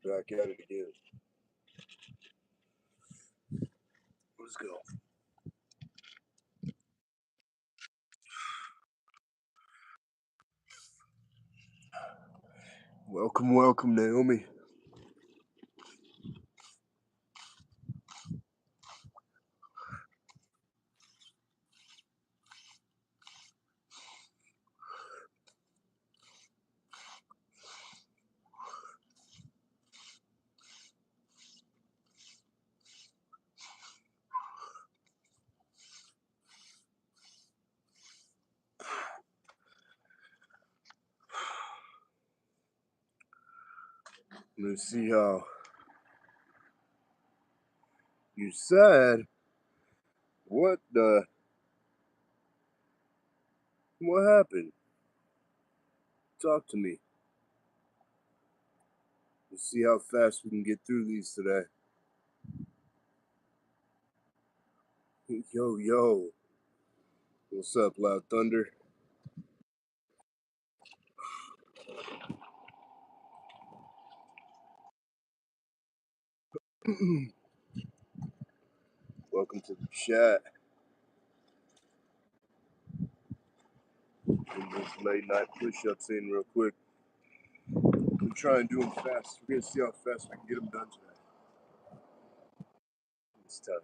Back at it again. Let's go. Welcome, welcome, Naomi. Let's see how you said. What happened? Talk to me. Let's see how fast we can get through these today. Yo, yo. What's up, Loud Thunder? Welcome to the chat. In this late night push-ups in real quick. I'm trying to do them fast. We're gonna see how fast we can get them done today. This time.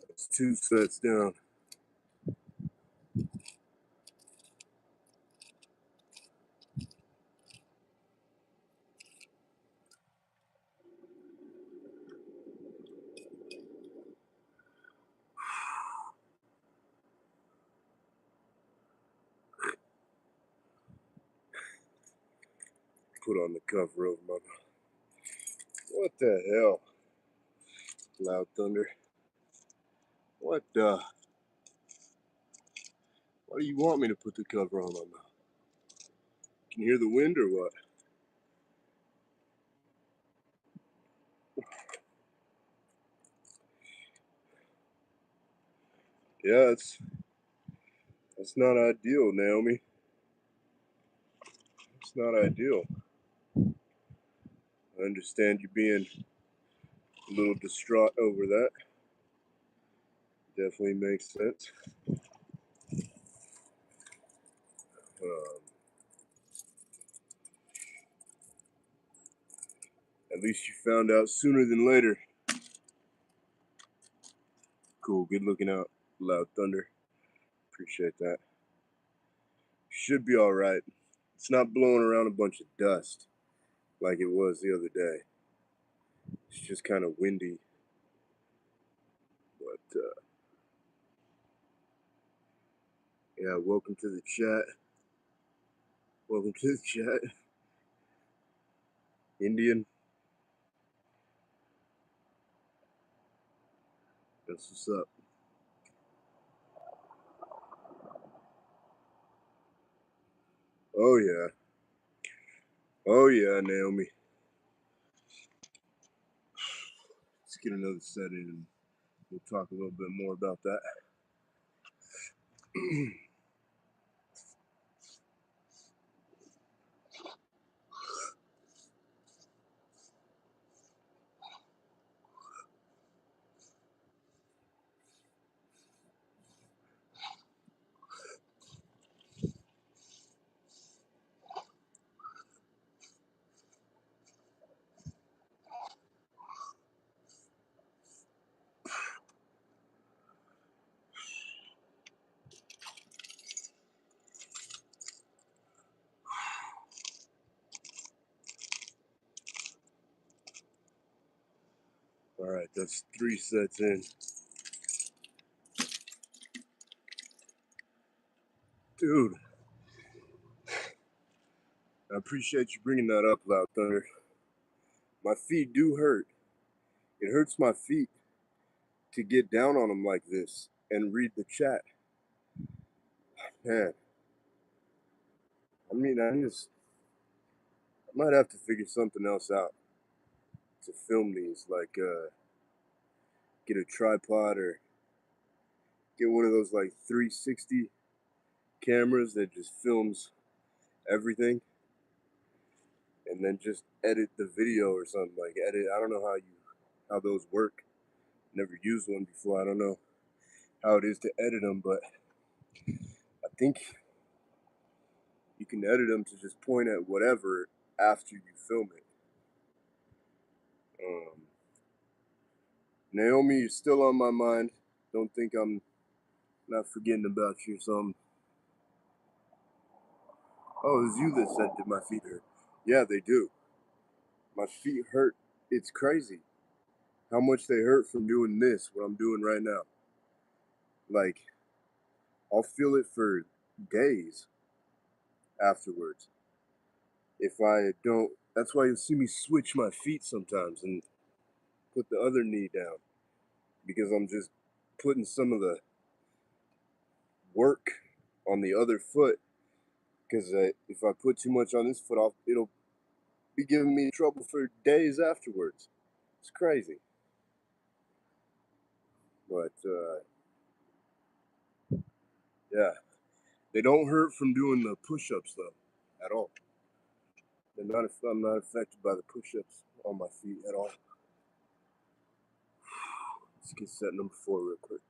It's 2 sets down. Put on the cover of my. What the hell? Loud Thunder. What Why do you want me to put the cover on my mouth? Can you hear the wind or what? Yeah, that's not ideal, Naomi. It's not ideal. I understand you being a little distraught over that. Definitely makes sense. At least you found out sooner than later. Cool, good looking out, Loud Thunder. Appreciate that. Should be alright. It's not blowing around a bunch of dust like it was the other day. It's just kind of windy. But, yeah, welcome to the chat. Welcome to the chat. Indian. That's what's up. Oh, yeah. Oh, yeah, Naomi. Let's get another set in and we'll talk a little bit more about that. All right, that's 3 sets in. Dude, I appreciate you bringing that up, Loud Thunder. My feet do hurt. It hurts my feet to get down on them like this and read the chat. Man, I mean, I might have to figure something else out to film these, like get a tripod or get one of those like 360 cameras that just films everything, and then just edit the video or something. Like edit, I don't know how those work. Never used one before. I don't know how it is to edit them, but I think you can edit them to just point at whatever after you film it. Naomi, you're still on my mind. Don't think I'm not forgetting about you or something. Oh, it was you that said that my feet hurt. Yeah, they do. My feet hurt. It's crazy how much they hurt from doing this, what I'm doing right now. Like, I'll feel it for days afterwards. If I don't, that's why you'll see me switch my feet sometimes and put the other knee down, because I'm just putting some of the work on the other foot. Because if I put too much on this foot, it'll be giving me trouble for days afterwards. It's crazy. But yeah, they don't hurt from doing the push-ups though, at all. I'm not affected by the push-ups on my feet at all. Let's get set number 4 real quick.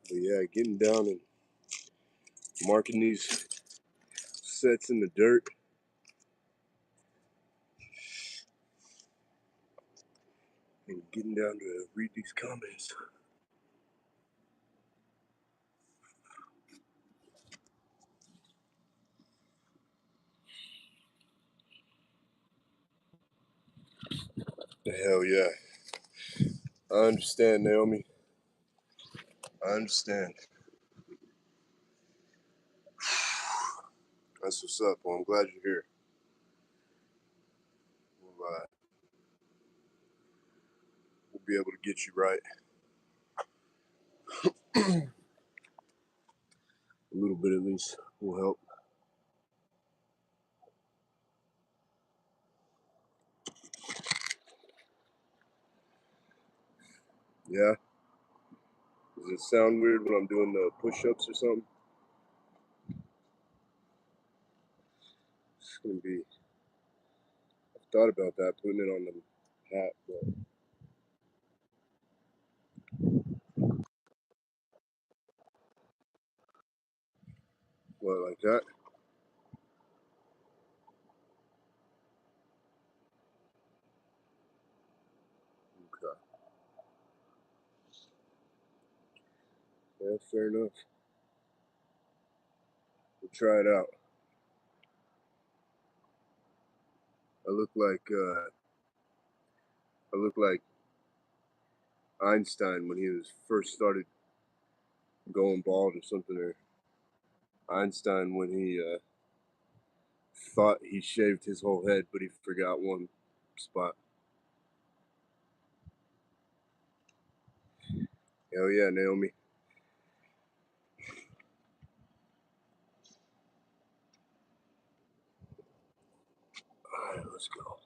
But yeah, getting down and marking these sets in the dirt. And getting down to read these comments. The hell yeah. I understand, Naomi. I understand. That's what's up. Well, I'm glad you're here. We'll be able to get you right. A little bit at least will help. Yeah? Does it sound weird when I'm doing the push-ups or something? It's gonna be. I've thought about that, putting it on the hat, but what, like that? Okay. Yeah, fair enough. We'll try it out. I look like I look like Einstein when he was first started going bald or something, or Einstein when he thought he shaved his whole head, but he forgot one spot. Hell yeah, Naomi. All right, let's go.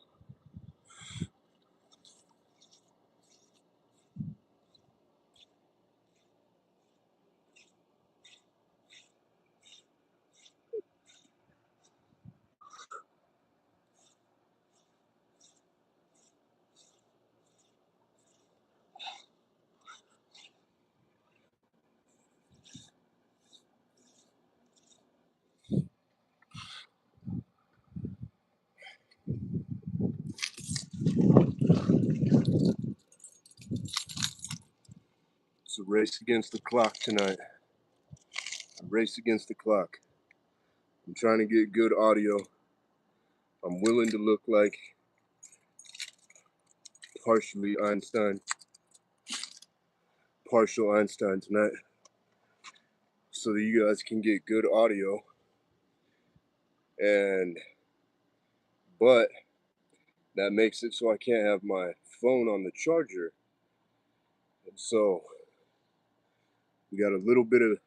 race against the clock tonight. A race against the clock. I'm trying to get good audio. I'm willing to look like partial Einstein tonight, so that you guys can get good audio. But that makes it so I can't have my phone on the charger. And so we got a little bit of,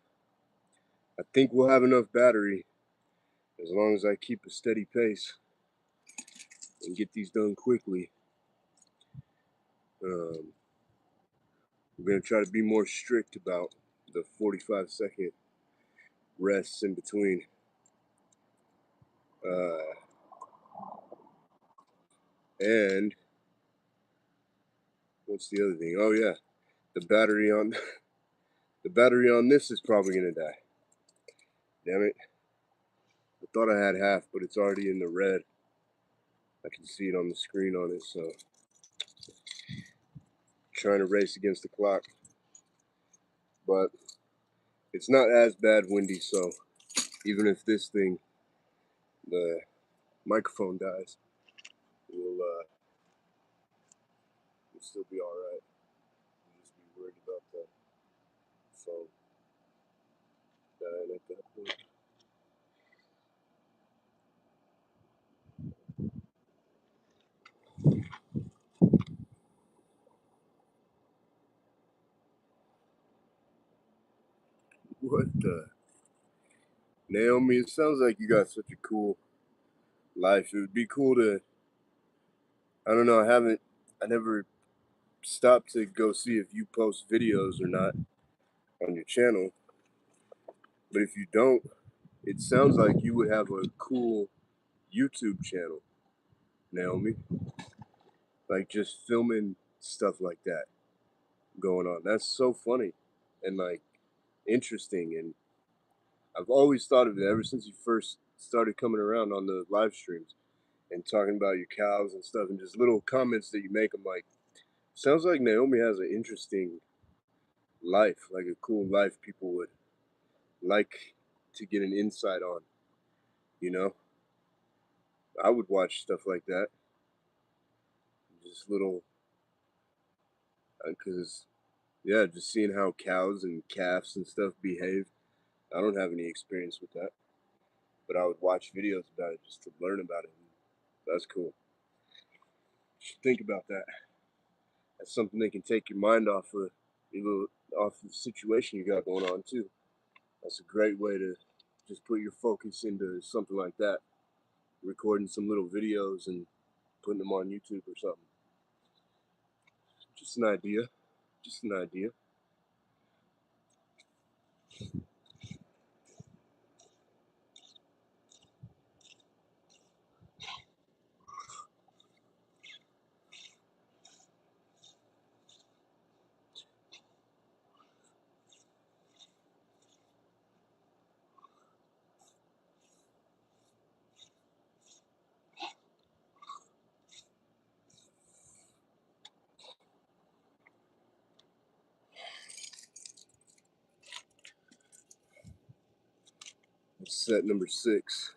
I think we'll have enough battery as long as I keep a steady pace and get these done quickly. We're going to try to be more strict about the 45-second rests in between. And what's the other thing? Oh yeah, the battery on this is probably gonna die. Damn it! I thought I had half, but it's already in the red. I can see it on the screen on it. So trying to race against the clock, but it's not as bad, Wendy. So even if this thing, the microphone dies, we'll still be all right. We'll just be worried about the phone dying at that point. What the? Naomi, it sounds like you got such a cool life. It would be cool to, I don't know, I never stopped to go see if you post videos or not on your channel. But if you don't, it sounds like you would have a cool YouTube channel, Naomi. Like just filming stuff like that going on. That's so funny and like interesting. And I've always thought of it ever since you first started coming around on the live streams and talking about your cows and stuff and just little comments that you make. I'm like, sounds like Naomi has an interesting life, like a cool life people would like to get an insight on, you know? I would watch stuff like that. Just little, because, yeah, just seeing how cows and calves and stuff behave. I don't have any experience with that, but I would watch videos about it just to learn about it. That's cool. You should think about that. That's something that can take your mind off of the situation you got going on too. That's a great way to just put your focus into something like that. Recording some little videos and putting them on YouTube or something. Just an idea. Just an idea. Set number 6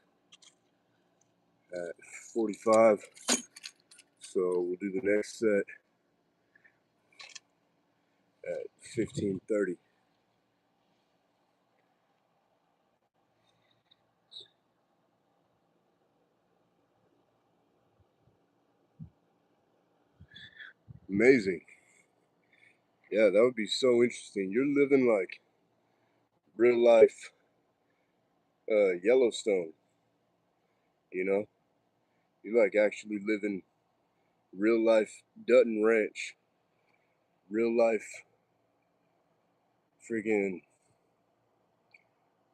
at 45. So we'll do the next set at 15:30. Amazing. Yeah, that would be so interesting. You're living like real life Yellowstone, you know? You like actually living real life Dutton Ranch, real life freaking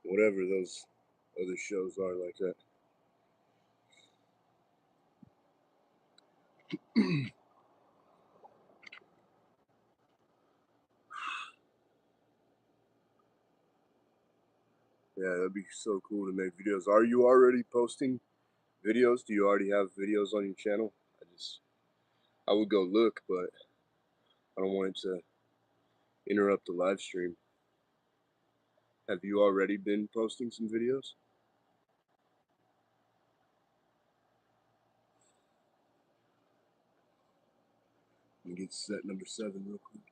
whatever those other shows are like that. Yeah, that'd be so cool to make videos. Are you already posting videos? Do you already have videos on your channel? I would go look, but I don't want it to interrupt the live stream. Have you already been posting some videos? Let me get set number 7 real quick.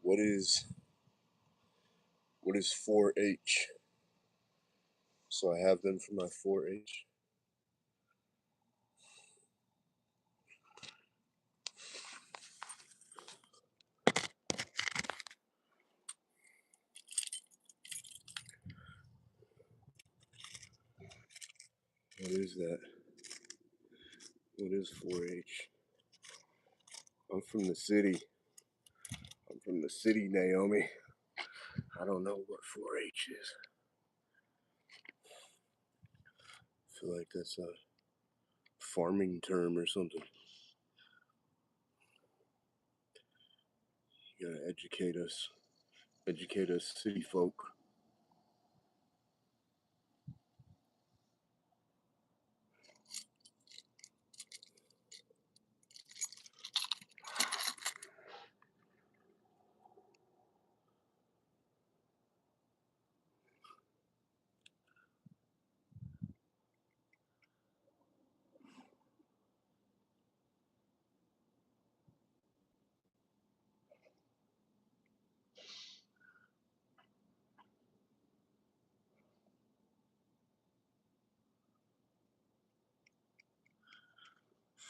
What is 4-H? So I have them for my 4-H. What is that? What is 4-H? I'm from the city. I'm from the city, Naomi. I don't know what 4-H is. I feel like that's a farming term or something. You gotta educate us city folk.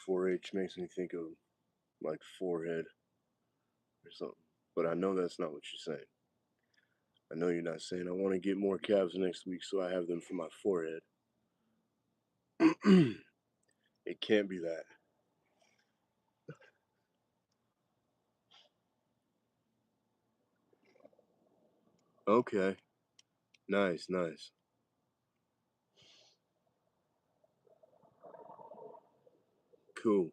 Four-H makes me think of like forehead or something. But I know that's not what you're saying. I know you're not saying I want to get more calves next week, so I have them for my forehead. It can't be that. Okay. Nice, nice. Cool.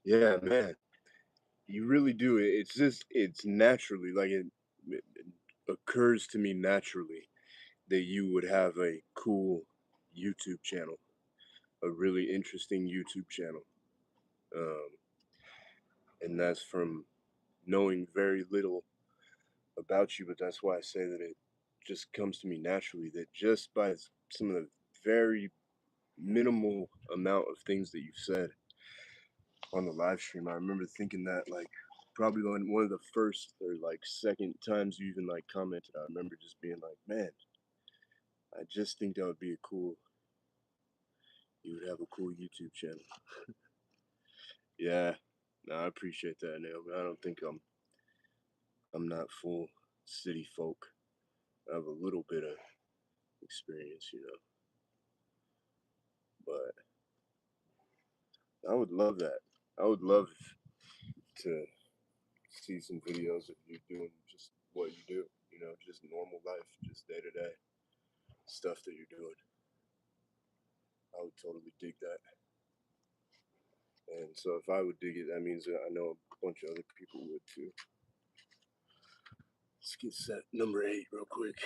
Yeah, man. You really do. It's just, it's naturally, like it occurs to me naturally that you would have a cool YouTube channel, a really interesting YouTube channel. Um, and that's from knowing very little about you, but that's why I say that it just comes to me naturally that just by some of the very minimal amount of things that you've said on the live stream, I remember thinking that like probably one of the first or like second times you even like commented, I remember just being like, man, I just think that would be you would have a cool YouTube channel. Yeah, no, I appreciate that, Neil, but I don't think I'm not full city folk. I have a little bit of experience, but I would love that. I would love to see some videos of you doing just what you do, just normal life, just day to day stuff that you're doing. I would totally dig that. And so if I would dig it, that means that I know a bunch of other people would too. Let's get set number 8 real quick.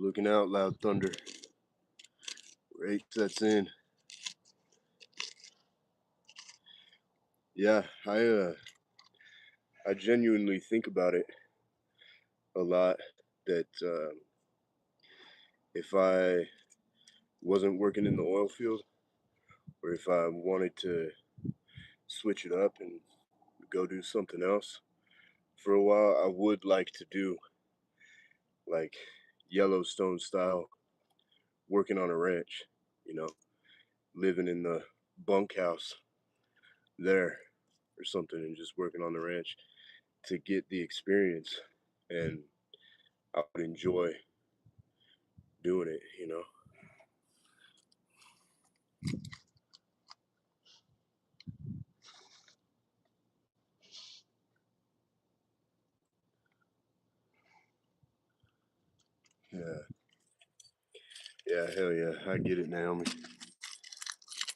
Looking out, loud thunder. Rage sets in. Yeah, I genuinely think about it a lot. That if I wasn't working in the oil field, or if I wanted to switch it up and go do something else for a while, I would like to do like Yellowstone style, working on a ranch. You know, living in the bunkhouse there or something, and just working on the ranch to get the experience, and I would enjoy doing it, you know. Yeah, yeah, hell yeah, I get it, Naomi.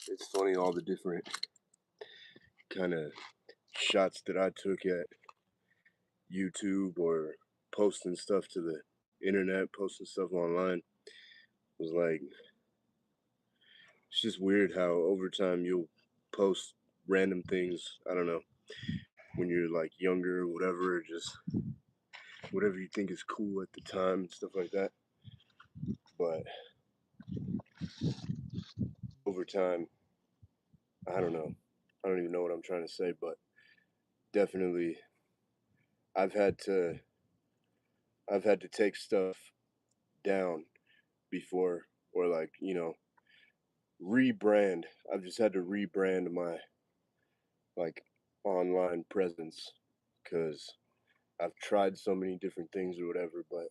It's funny all the different kind of shots that I took at YouTube, or posting stuff to the internet, posting stuff online. It was like, it's just weird how over time you'll post random things. I don't know, when you're like younger or whatever, just whatever you think is cool at the time and stuff like that. But over time, I don't know. I don't even know what I'm trying to say, but definitely I've had to I've had to take stuff down before, or like, rebrand. I've just had to rebrand my like online presence, cuz I've tried so many different things or whatever, but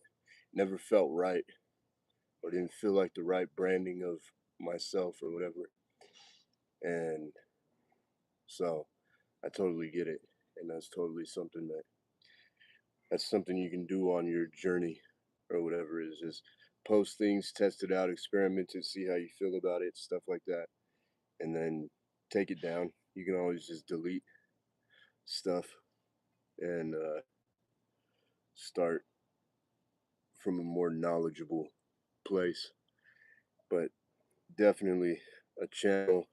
never felt right, or didn't feel like the right branding of myself or whatever. And so I totally get it. And that's something you can do on your journey or whatever, is just post things, test it out, experiment it, see how you feel about it, stuff like that. And then take it down. You can always just delete stuff, and start from a more knowledgeable place. But definitely a channel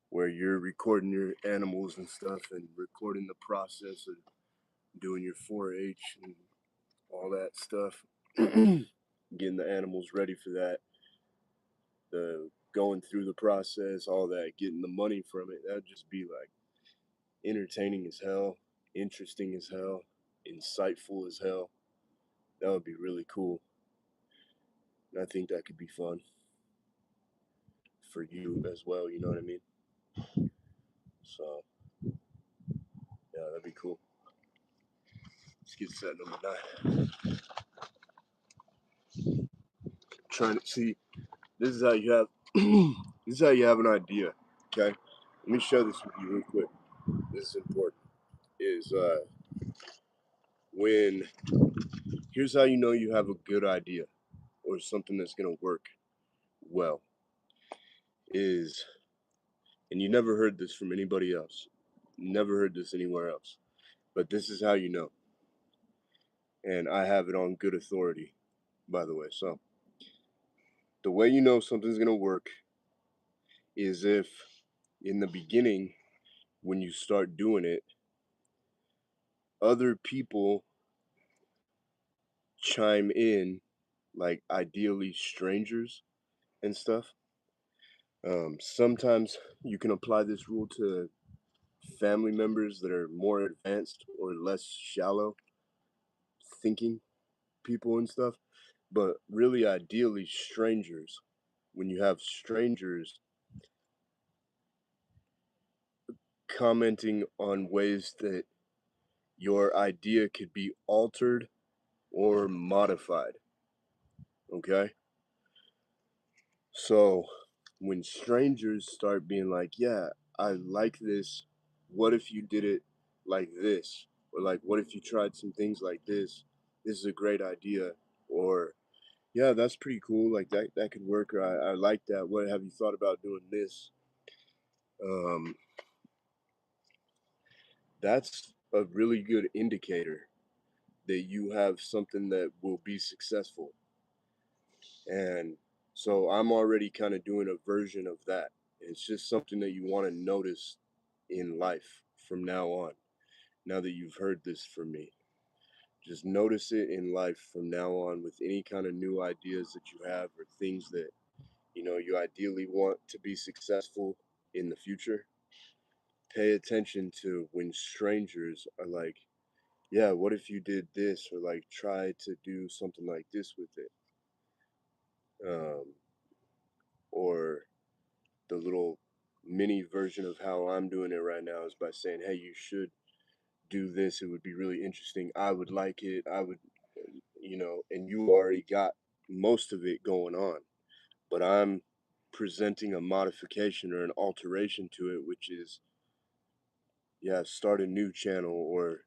where you're recording your animals and stuff, and recording the process of doing your 4-H and all that stuff, getting the animals ready for that, the going through the process, all that, getting the money from it. That'd just be like entertaining as hell, interesting as hell, insightful as hell. That would be really cool. And I think that could be fun for you as well, you know what I mean? So, yeah, that'd be cool. Let's get set number 9. Trying to see, this is how you have, this is how you have an idea, okay? Let me share this with you real quick. This is important. Is when, here's how you know you have a good idea, or something that's gonna work well, is, and you never heard this from anybody else, never heard this anywhere else, but this is how you know, and I have it on good authority, by the way. So the way you know something's gonna work is if in the beginning, when you start doing it, other people chime in, like ideally strangers and stuff. Sometimes you can apply this rule to family members that are more advanced or less shallow thinking people and stuff. But really, ideally, strangers. When you have strangers commenting on ways that your idea could be altered or modified, okay? So when strangers start being like, yeah, I like this, what if you did it like this? Or like, what if you tried some things like this? This is a great idea. Or, yeah, that's pretty cool. Like that could work. Or I like that. What have you thought about doing this? Um, that's a really good indicator that you have something that will be successful. And so I'm already kind of doing a version of that. It's just something that you want to notice in life from now on. Now that you've heard this from me, just notice it in life from now on with any kind of new ideas that you have or things that you ideally want to be successful in the future. Pay attention to when strangers are like, yeah, what if you did this, or like try to do something like this with it, um, or the little mini version of how I'm doing it right now is by saying, hey, you should do this, it would be really interesting, I would like it, I would, and you already got most of it going on, but I'm presenting a modification or an alteration to it, which is, yeah, start a new channel or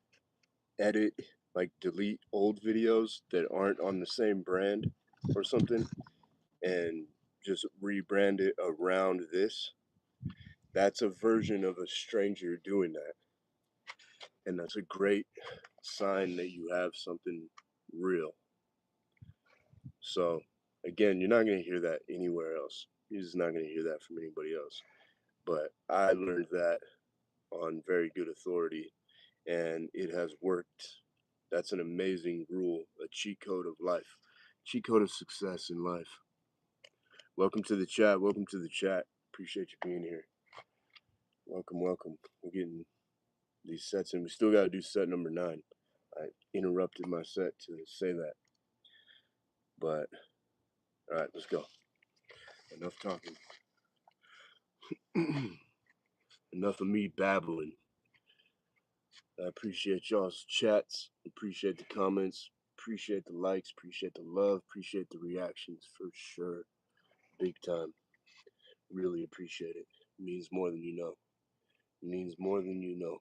edit, like delete old videos that aren't on the same brand or something, and just rebrand it around this. That's a version of a stranger doing that. And that's a great sign that you have something real. So, again, you're not going to hear that anywhere else. You're just not going to hear that from anybody else. But I learned that on very good authority, and it has worked. That's an amazing rule, a cheat code of life, cheat code of success in life. Welcome to the chat. Welcome to the chat. Appreciate you being here. Welcome, welcome. We're getting these sets in. We still got to do set number 9. I interrupted my set to say that. But, all right, let's go. Enough talking. Enough of me babbling. I appreciate y'all's chats. Appreciate the comments. Appreciate the likes. Appreciate the love. Appreciate the reactions for sure. Big time. Really appreciate it. It means more than you know. It means more than you know.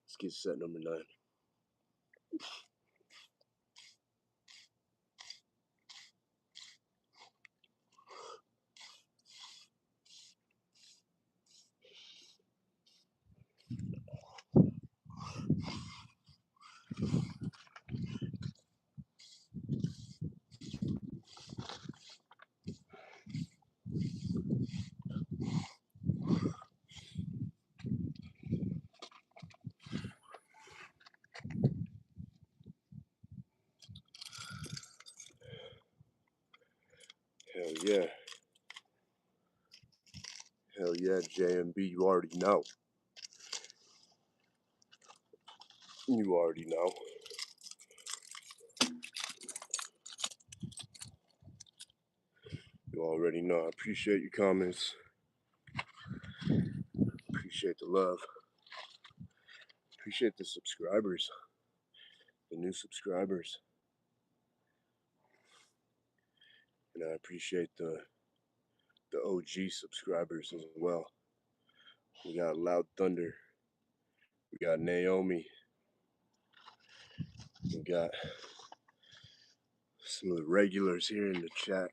Let's get set number 9. Hell yeah. Hell yeah, JMB, you already know. You already know. You already know. I appreciate your comments. Appreciate the love. Appreciate the subscribers. The new subscribers. And I appreciate the OG subscribers as well. We got Loud Thunder. We got Naomi. We got some of the regulars here in the chat.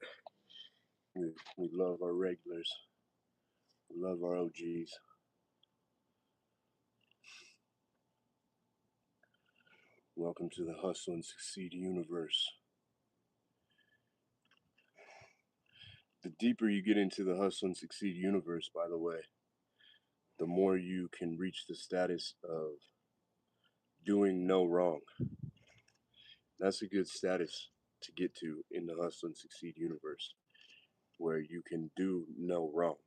We love our regulars. We love our OGs. Welcome to the Hustle and Succeed universe. The deeper you get into the Hustle and Succeed universe, by the way, the more you can reach the status of doing no wrong. That's a good status to get to in the Hustle and Succeed universe, where you can do no wrong.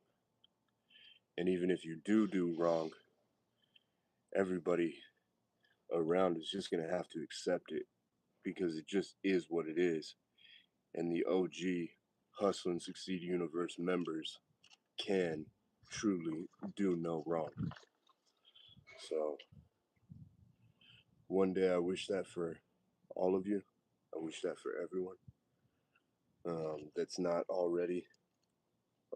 And even if you do wrong, everybody around is just going to have to accept it, because it just is what it is. And the OG Hustle and Succeed universe members can truly do no wrong. So one day I wish that for all of you. I wish that for everyone that's not already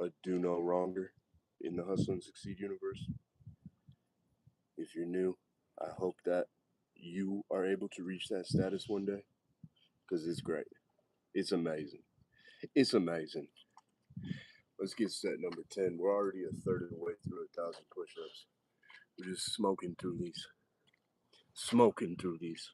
a do no wronger in the Hustle and Succeed universe. If you're new, I hope that you are able to reach that status one day, because it's great. It's amazing. It's amazing. Let's get set number 10. We're already a third of the way through 1,000 push-ups. We're just smoking through these. Smoking through these.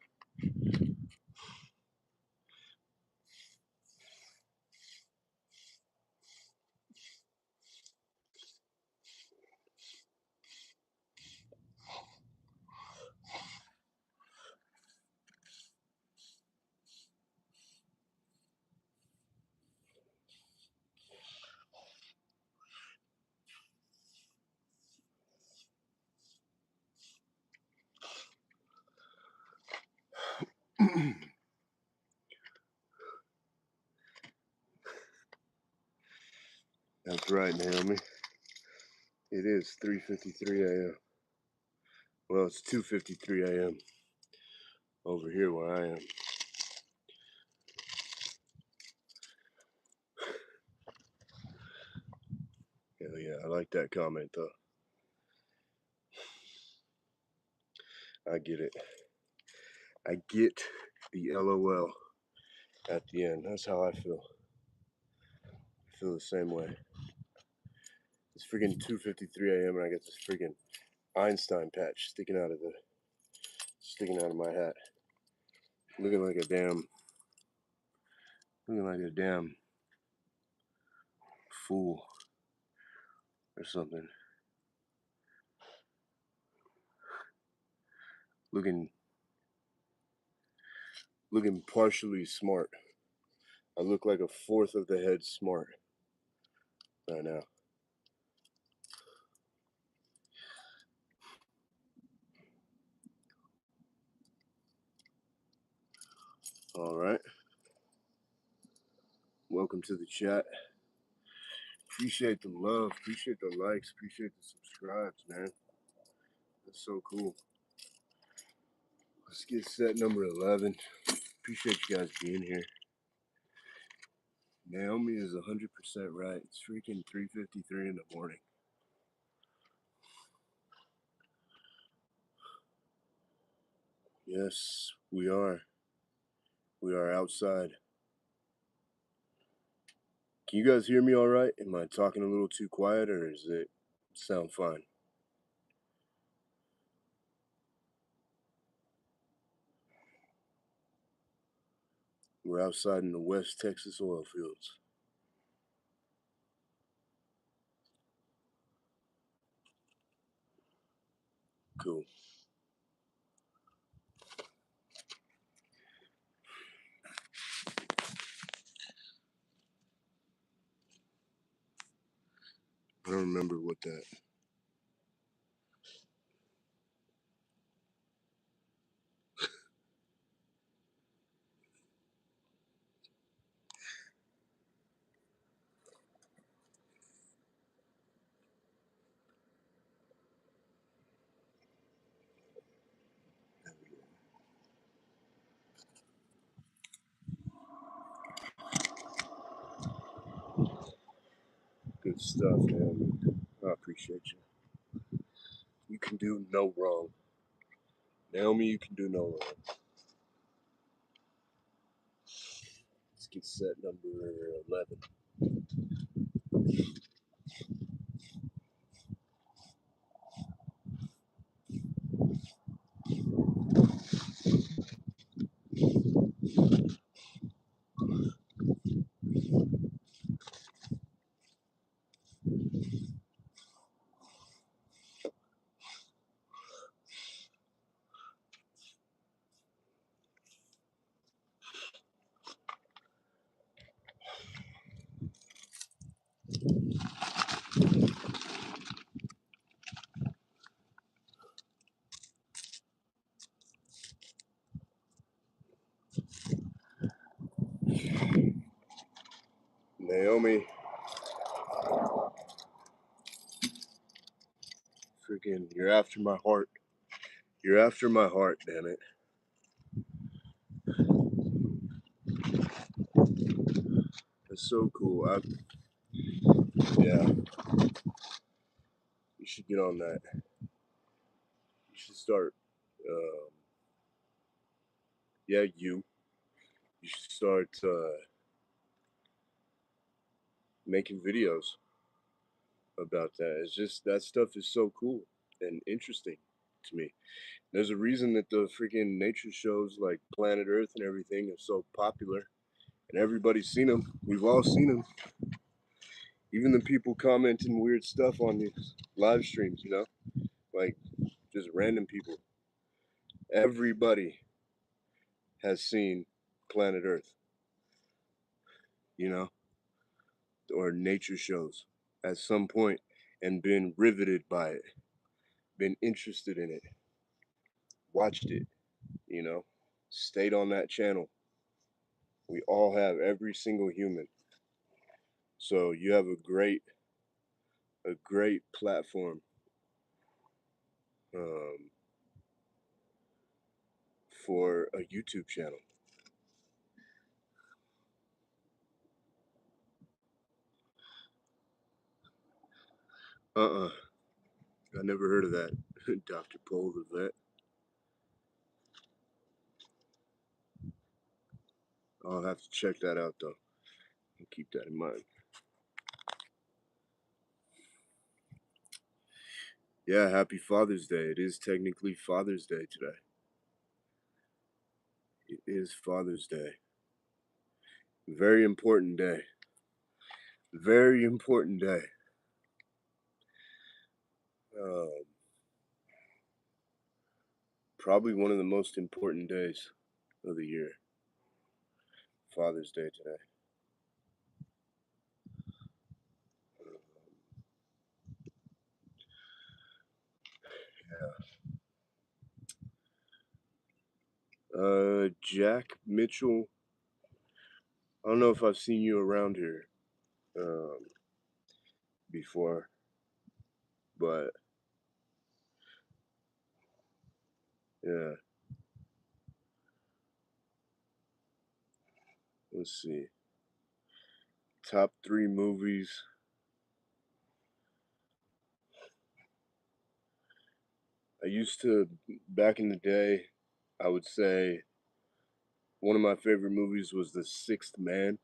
That's right, Naomi. It is 3:53 a.m. Well, it's 2:53 a.m. over here where I am. Hell yeah, I like that comment though. I get it. I get the LOL at the end. That's how I feel. I feel the same way. It's freaking 2:53 a.m. and I got this freaking Einstein patch sticking out of my hat. Looking like a damn fool or something. Looking partially smart. I look like a fourth of the head smart right now. All right. Welcome to the chat. Appreciate the love. Appreciate the likes. Appreciate the subscribes, man. That's so cool. Let's get set number 11. Appreciate you guys being here. Naomi is 100% right. It's freaking 3:53 in the morning. Yes, we are. We are outside. Can you guys hear me all right? Am I talking a little too quiet or does it sound fine? We're outside in the West Texas oil fields. Cool. I don't remember what that. Good stuff, man. I appreciate you. You can do no wrong. Naomi, you can do no wrong. Let's get set number 11. Naomi, freaking, you're after my heart. You're after my heart, damn it. That's so cool. Yeah, you should get on that. You should start. Yeah, you should start making videos about that. It's just that stuff is so cool and interesting to me. There's a reason that the freaking nature shows like Planet Earth and everything are so popular, and everybody's seen them. We've all seen them. Even the people commenting weird stuff on these live streams, like just random people. Everybody has seen Planet Earth, you know, or nature shows at some point and been riveted by it, been interested in it, watched it, you know. stayed on that channel. We all have, every single human. So you have a great platform um, for a YouTube channel. Uh-uh. I never heard of that. Dr. Pole the vet. I'll have to check that out though. I'll keep that in mind. Yeah, happy Father's Day. It is technically Father's Day today. It is Father's Day. Very important day. Very important day. Um, Probably one of the most important days of the year. Father's Day today. Jack Mitchell. I don't know if I've seen you around here before, but yeah. Let's see. Top 3 movies. I used to, back in the day, I would say one of my favorite movies was The Sixth Man.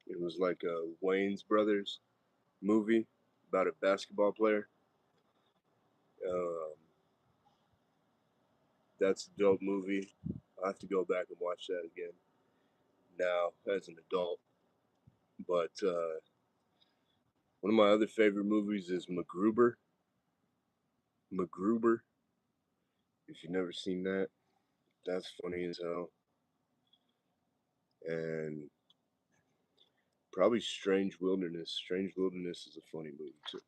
It was like a Wayne's Brothers movie about a basketball player. Um, that's a dope movie. I have to go back and watch that again now as an adult. But one of my other favorite movies is MacGruber. MacGruber. If you've never seen that, that's funny as hell. And probably Strange Wilderness. Strange Wilderness is a funny movie too.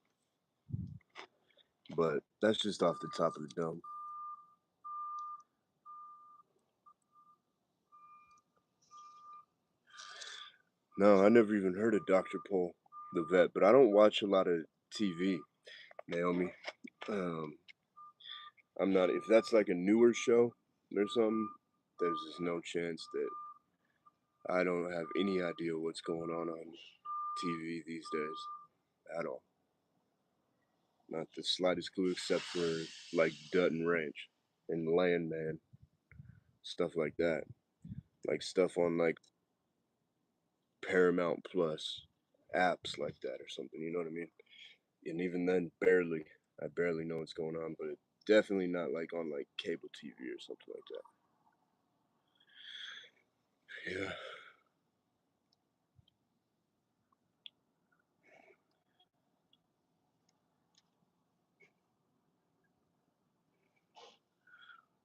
But that's just off the top of the dome. No, I never even heard of Dr. Pole, the vet, but I don't watch a lot of TV, Naomi. Um, I'm not, if that's like a newer show or something, there's just no chance that I don't have any idea what's going on TV these days at all. Not the slightest clue except for like Dutton Ranch and Landman, stuff like that. Like stuff on like Paramount Plus, apps like that or something, you know what I mean? And even then, barely. I barely know what's going on, but definitely not like on like cable TV or something like that. Yeah.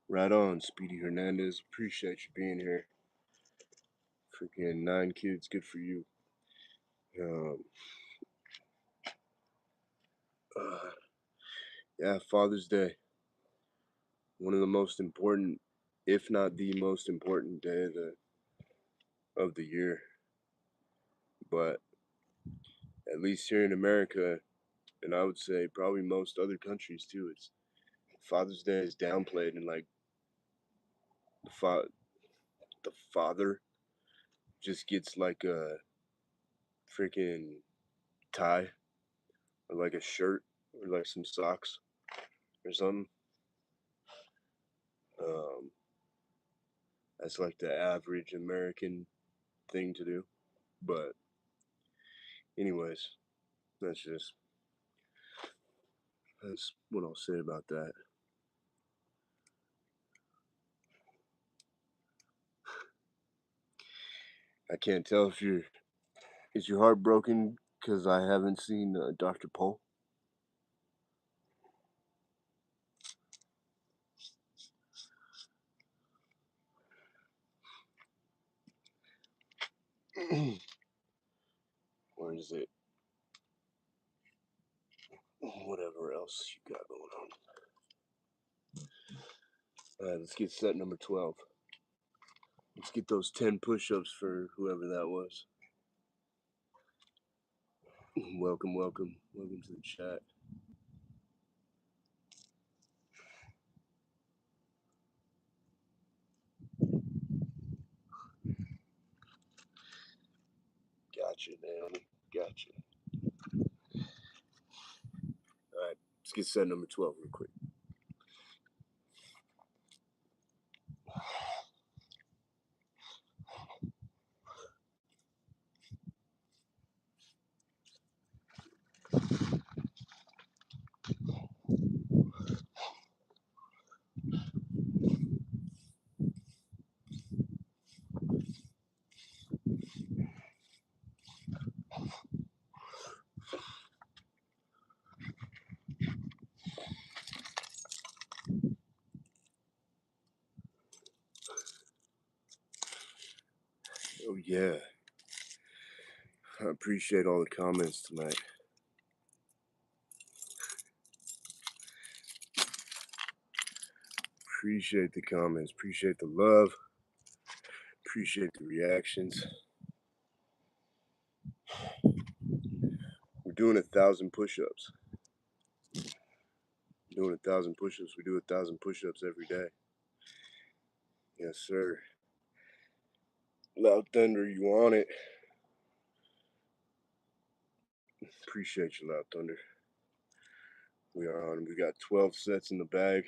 Right on, Speedy Hernandez. Appreciate you being here. Freaking 9 kids, good for you. Um, uh, yeah, Father's Day. One of the most important, if not the most important day of the year. But at least here in America, and I would say probably most other countries too, it's Father's Day is downplayed and like the the father just gets like a freaking tie or like a shirt or like some socks or something. Um, that's like the average American thing to do. But anyways, that's that's what I'll say about that. I can't tell if is your heart broken because I haven't seen Dr. Pole. Or is it whatever else you got going on? All right, let's get set number 12. Let's get those 10 push-ups for whoever that was. Welcome, welcome. Welcome to the chat. Gotcha, Naomi. Gotcha. All right, let's get set number 12 real quick. Oh, yeah. I appreciate all the comments tonight. Appreciate the comments. Appreciate the love. Appreciate the reactions. We're doing 1,000 push-ups. Doing 1,000 push-ups. We do 1,000 push-ups every day. Yes, sir. Loud Thunder, you on it? Appreciate you, Loud Thunder. We are on. We got 12 sets in the bag.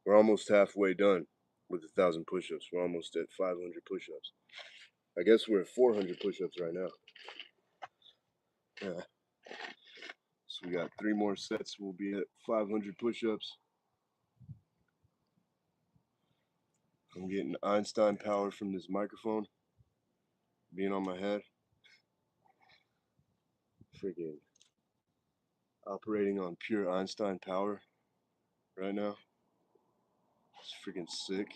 We're almost halfway done with 1,000 push-ups. We're almost at 500 push-ups. I guess we're at 400 push-ups right now. Yeah. So we got 3 more sets. We'll be at 500 push-ups. I'm getting Einstein power from this microphone being on my head. Freaking operating on pure Einstein power right now. It's freaking sick.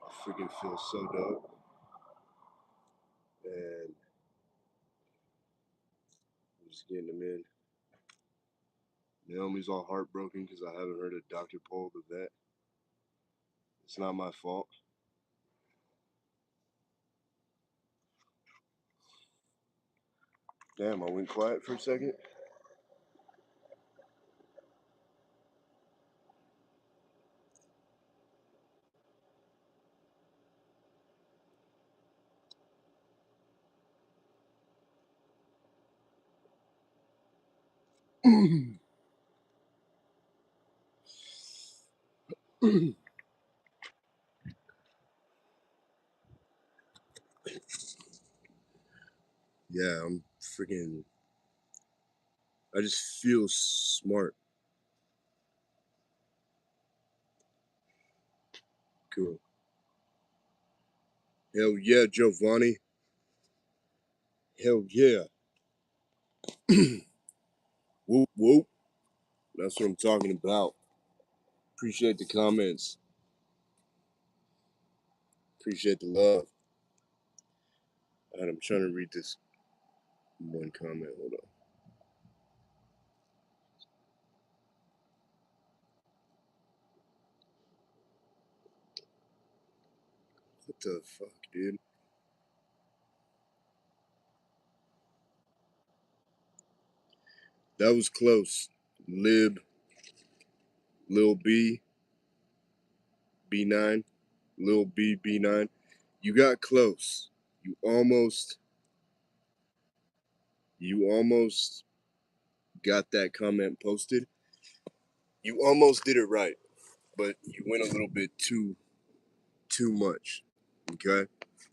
I freaking feel so dope. And I'm just getting them in. Naomi's all heartbroken because I haven't heard of Dr. Pole the vet. It's not my fault. Damn, I went quiet for a second. Yeah, I'm freaking. I just feel smart. Cool. Hell yeah, Giovanni. Hell yeah. Whoop whoop. That's what I'm talking about. Appreciate the comments. Appreciate the love. Alright, I'm trying to read this one comment. Hold on. What the fuck, dude? That was close. Lib, Lil B, B9, Lil B, B9. You got close. You almost got that comment posted. You almost did it right, but you went a little bit too much. Okay?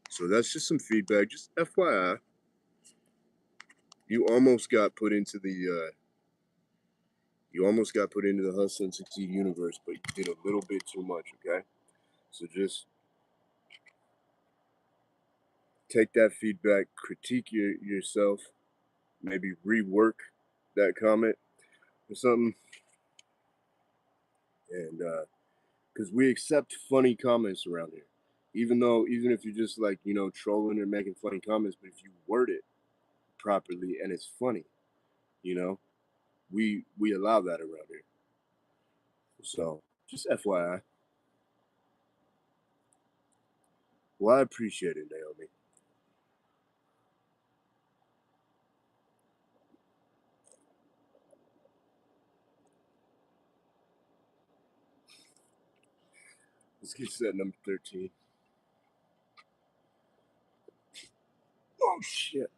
So that's just some feedback. Just FYI. You almost got put into the Hustle and Succeed universe, but you did a little bit too much, okay? So just take that feedback, critique yourself, maybe rework that comment or something. And because we accept funny comments around here. Even if you're just like, trolling or making funny comments, but if you word it properly and it's funny, we allow that around here. So just FYI. Well, I appreciate it, Naomi. Let's get set number 13. Oh, shit.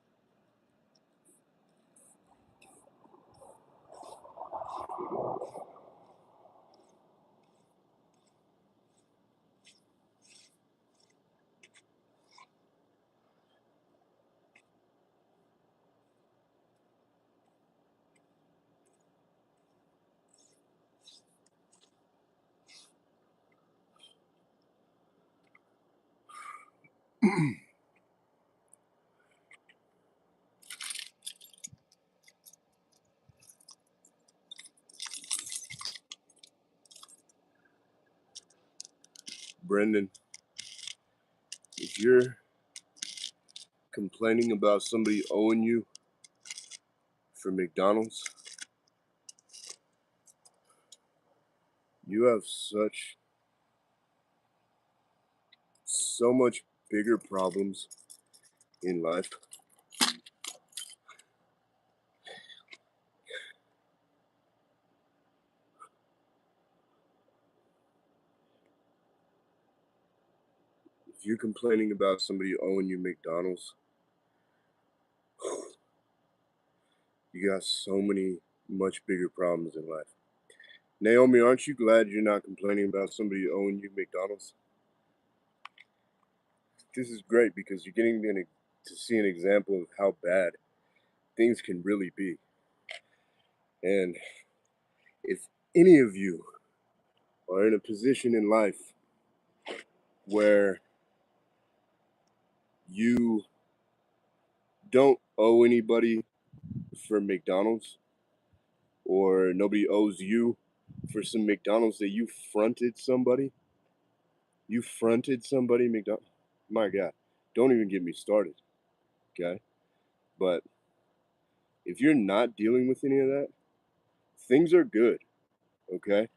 Brendan, if you're complaining about somebody owing you for McDonald's, you have so much bigger problems in life. If you're complaining about somebody owing you McDonald's, you got so many much bigger problems in life. Naomi, aren't you glad you're not complaining about somebody owing you McDonald's? This is great because you're getting to see an example of how bad things can really be. And if any of you are in a position in life where you don't owe anybody for McDonald's, or nobody owes you for some McDonald's that you fronted somebody McDonald's. My God, don't even get me started, okay? But if you're not dealing with any of that, things are good, okay?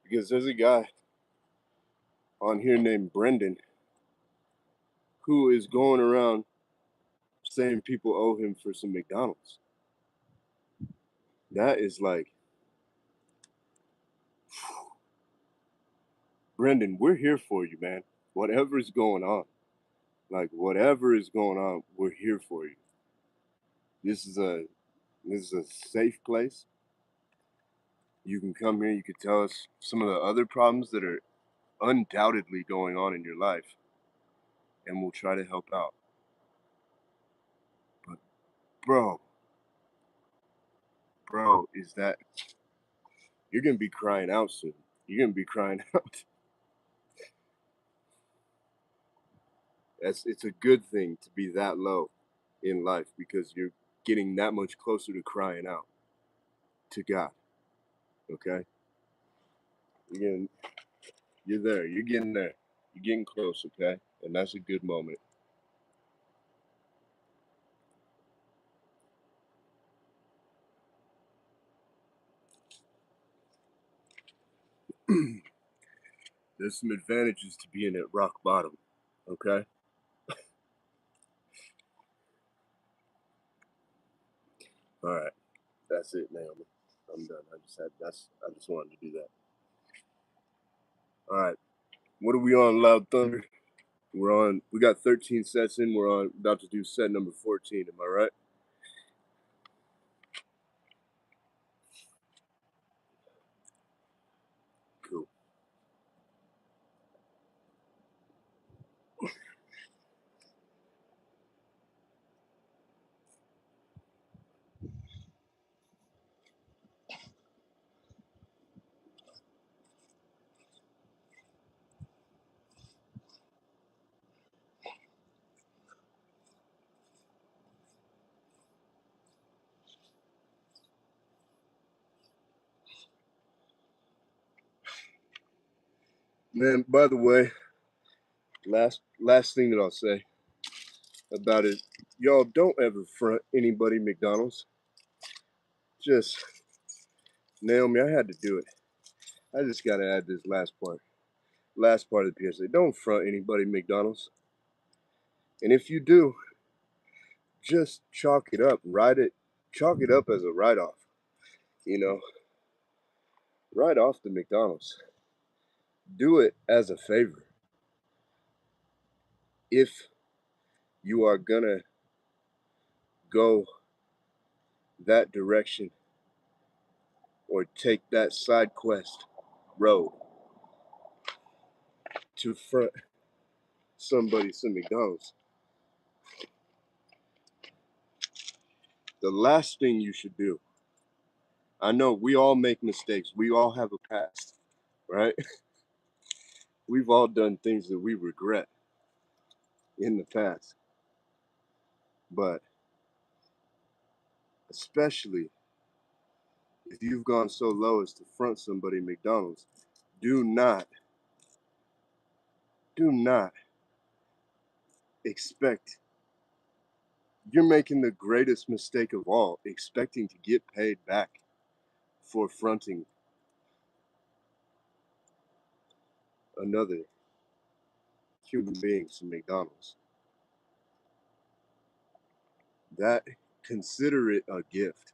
Because there's a guy on here named Brendan who is going around saying people owe him for some McDonald's. That is like, Brendan, we're here for you, man. Whatever is going on, whatever is going on, we're here for you. This is a safe place. You can come here. You can tell us some of the other problems that are undoubtedly going on in your life, and we'll try to help out. But bro, is that you're gonna be crying out soon. You're gonna be crying out. It's a good thing to be that low in life because you're getting that much closer to crying out to God. Okay? You're getting, you're there. You're getting there. You're getting close, okay? And that's a good moment. There's some advantages to being at rock bottom, okay? All right. That's it, Naomi. I'm done. I just wanted to do that. All right. What are we on, Loud Thunder? We got 13 sets in. We're on, about to do set number 14. Am I right? Cool. Man, by the way, last thing that I'll say about it, y'all don't ever front anybody McDonald's. Just, Naomi, I had to do it. I just got to add this last part. Last part of the PSA. Don't front anybody McDonald's. And if you do, just chalk it up, chalk it up as a write-off, you know, write off the McDonald's. Do it as a favor. If you are gonna go that direction or take that side quest road to front somebody some McDonald's, the last thing you should do, I know we all make mistakes. We all have a past, right? We've all done things that we regret in the past. But especially if you've gone so low as to front somebody McDonald's, do not, do not expect, you're making the greatest mistake of all, expecting to get paid back for fronting another human being some McDonald's. That, consider it a gift,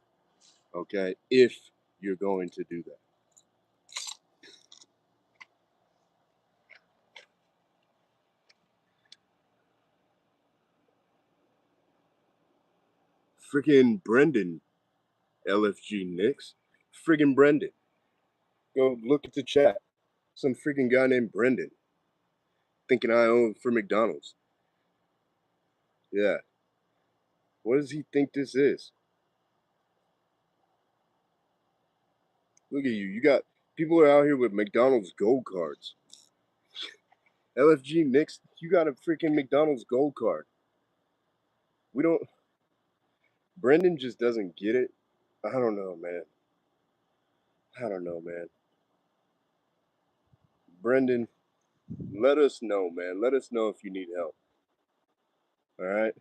okay, if you're going to do that. Freaking Brendan, LFG Knicks. Friggin' Brendan. Go look at the chat. Some freaking guy named Brendan. Thinking I own for McDonald's. Yeah. What does he think this is? Look at you. You got people are out here with McDonald's gold cards. LFG Knicks, you got a freaking McDonald's gold card. We don't. Brendan just doesn't get it. I don't know, man. I don't know, man. Brendan, let us know, man. Let us know if you need help. All right?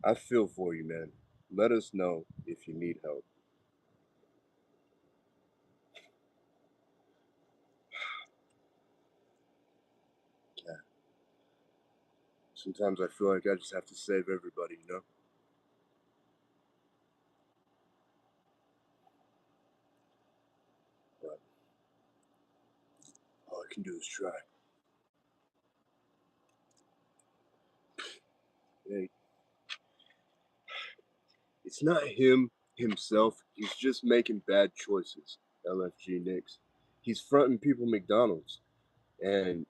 I feel for you, man. Let us know if you need help. Yeah. Sometimes I feel like I just have to save everybody, you know? But all I can do is try. Hey, it's not him himself. He's just making bad choices, LFG Knicks. He's fronting people McDonald's. And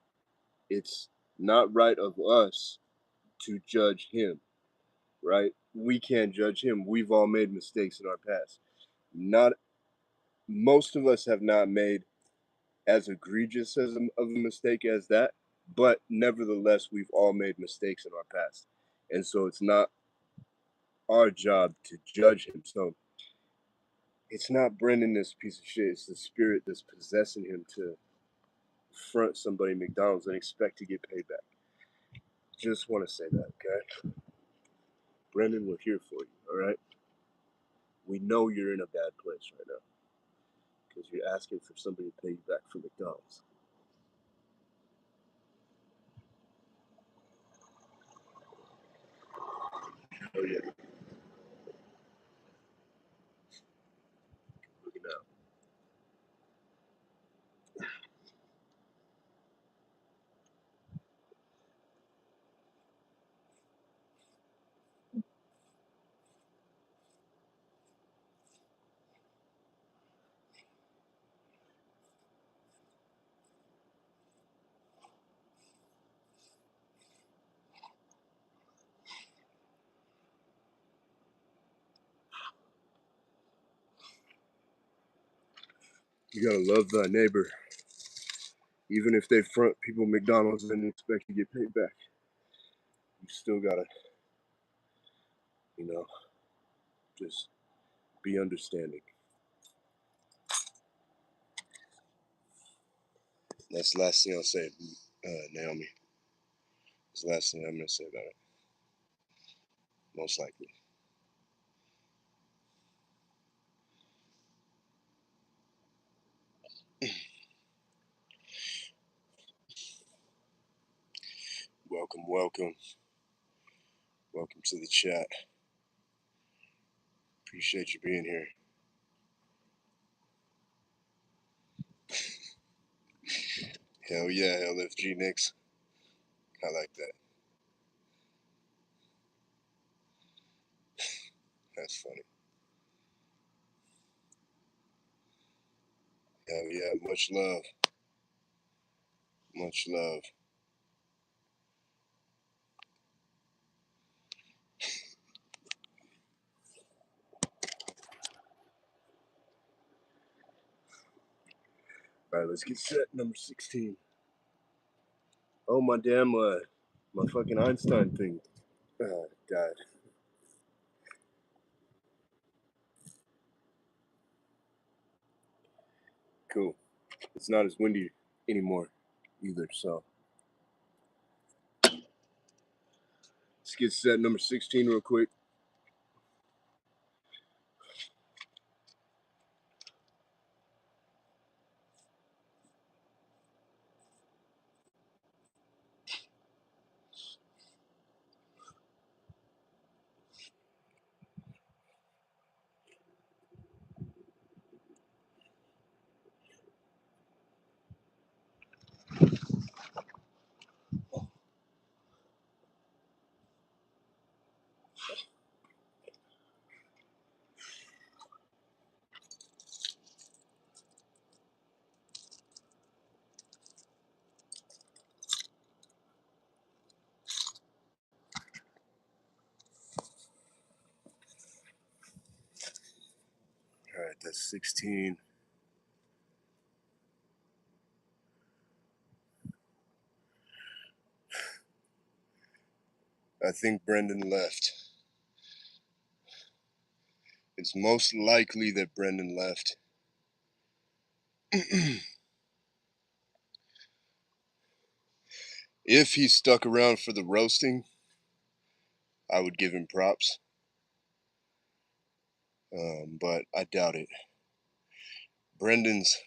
it's not right of us to judge him, right? We can't judge him. We've all made mistakes in our past. Not most of us have not made as egregious as of a mistake as that, but nevertheless, we've all made mistakes in our past, and so it's not our job to judge him. So it's not Brendan, this piece of shit. It's the spirit that's possessing him to front somebody McDonald's and expect to get paid back. Just want to say that, okay? Brendan, we're here for you, all right? We know you're in a bad place right now because you're asking for somebody to pay you back for McDonald's. Oh, yeah. Look it out. You gotta love thy neighbor, even if they front people McDonald's and expect to get paid back. You still gotta, you know, just be understanding. That's the last thing I'll say, Naomi. That's the last thing I'm gonna say about it. Most likely. Well, Welcome, welcome. Welcome to the chat. Appreciate you being here. Hell yeah, LFG Knicks. I like that. That's funny. Hell yeah, much love. Much love. All right, let's get set. Number 16. Oh, my damn, my fucking Einstein thing died. Cool. It's not as windy anymore either, so. Let's get set. Number 16 real quick. All right, that's 16. I think Brendan left. It's most likely that Brendan left. If he stuck around for the roasting, I would give him props. But I doubt it. Brendan's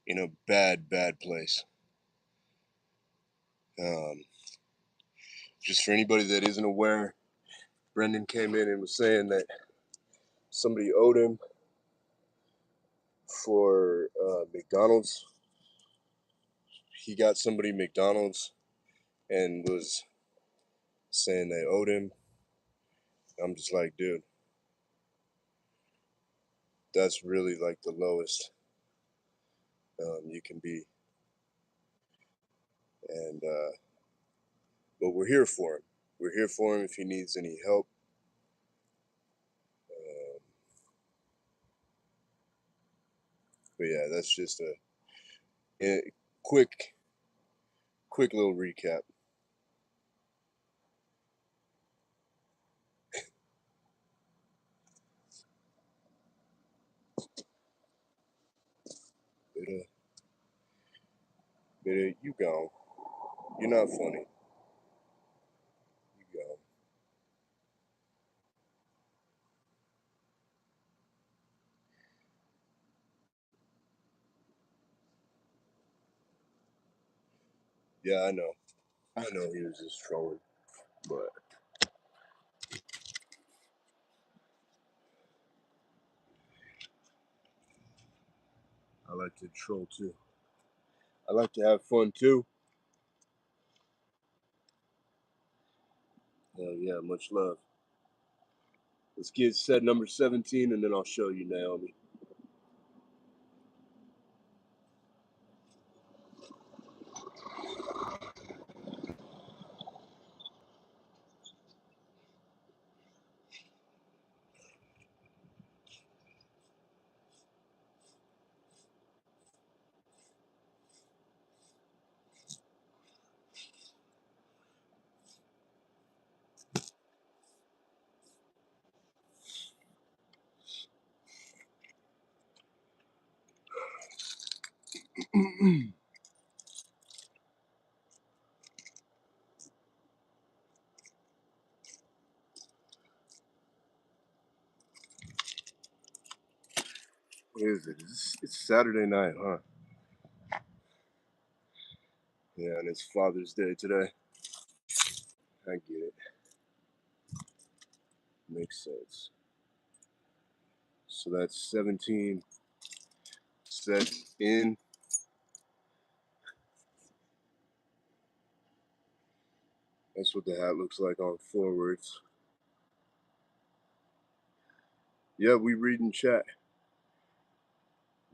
in a bad place. Just for anybody that isn't aware, Brendan came in and was saying that somebody owed him for McDonald's. He got somebody McDonald's and was saying they owed him. I'm just like, dude, that's really like the lowest you can be. And but we're here for him. We're here for him if he needs any help. But yeah, that's just a quick little recap. But you gone. You're not funny. You gone. Yeah, I know. I know he was just trolling, but I like to troll too. I like to have fun too. Hell yeah, much love. Let's get set number 17 and then I'll show you Naomi. What is it? It's Saturday night, huh? Yeah, and it's Father's Day today. I get it. Makes sense. So that's 17 sets in. That's what the hat looks like on forwards. Yeah, we reading chat.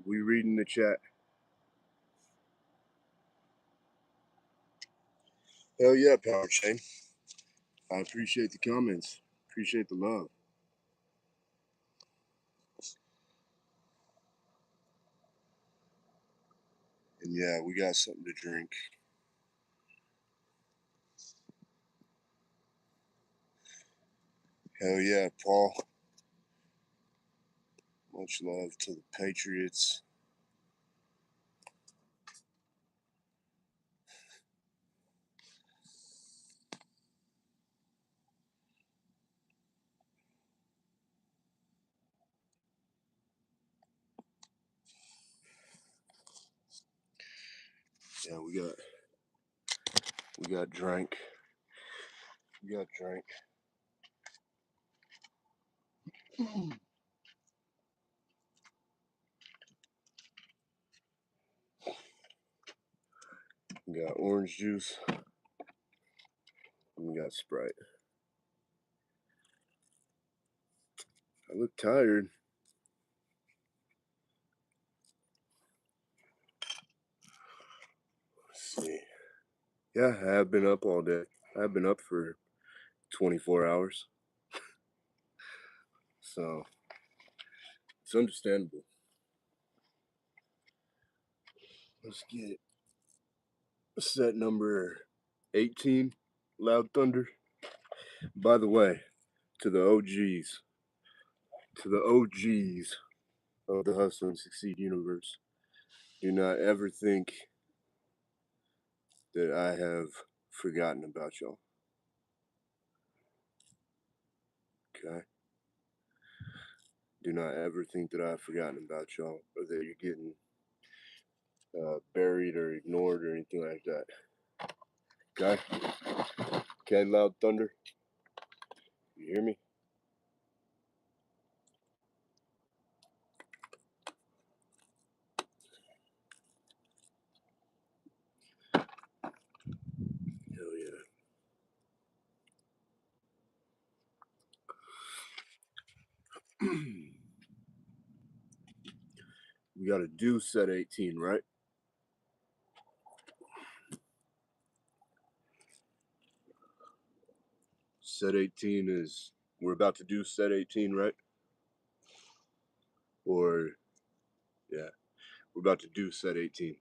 We reading the chat. Hell yeah, Power Chain. I appreciate the comments. Appreciate the love. And yeah, we got something to drink. Hell yeah, Paul. Much love to the Patriots. Yeah, we got drank. We got drank. We got orange juice. And we got Sprite. I look tired. Let's see. Yeah, I have been up all day. I've been up for 24 hours. So it's understandable. Let's get set number 18, Loud Thunder. By the way, to the OGs, of the Hustle and Succeed universe, do not ever think that I have forgotten about y'all. Okay? Do not ever think that I've forgotten about y'all or that you're getting buried or ignored or anything like that. Okay? Okay, Loud Thunder? You hear me? Hell yeah. We gotta do set 18, right? Set 18 is, we're about to do set 18, right? Or, yeah, we're about to do set 18.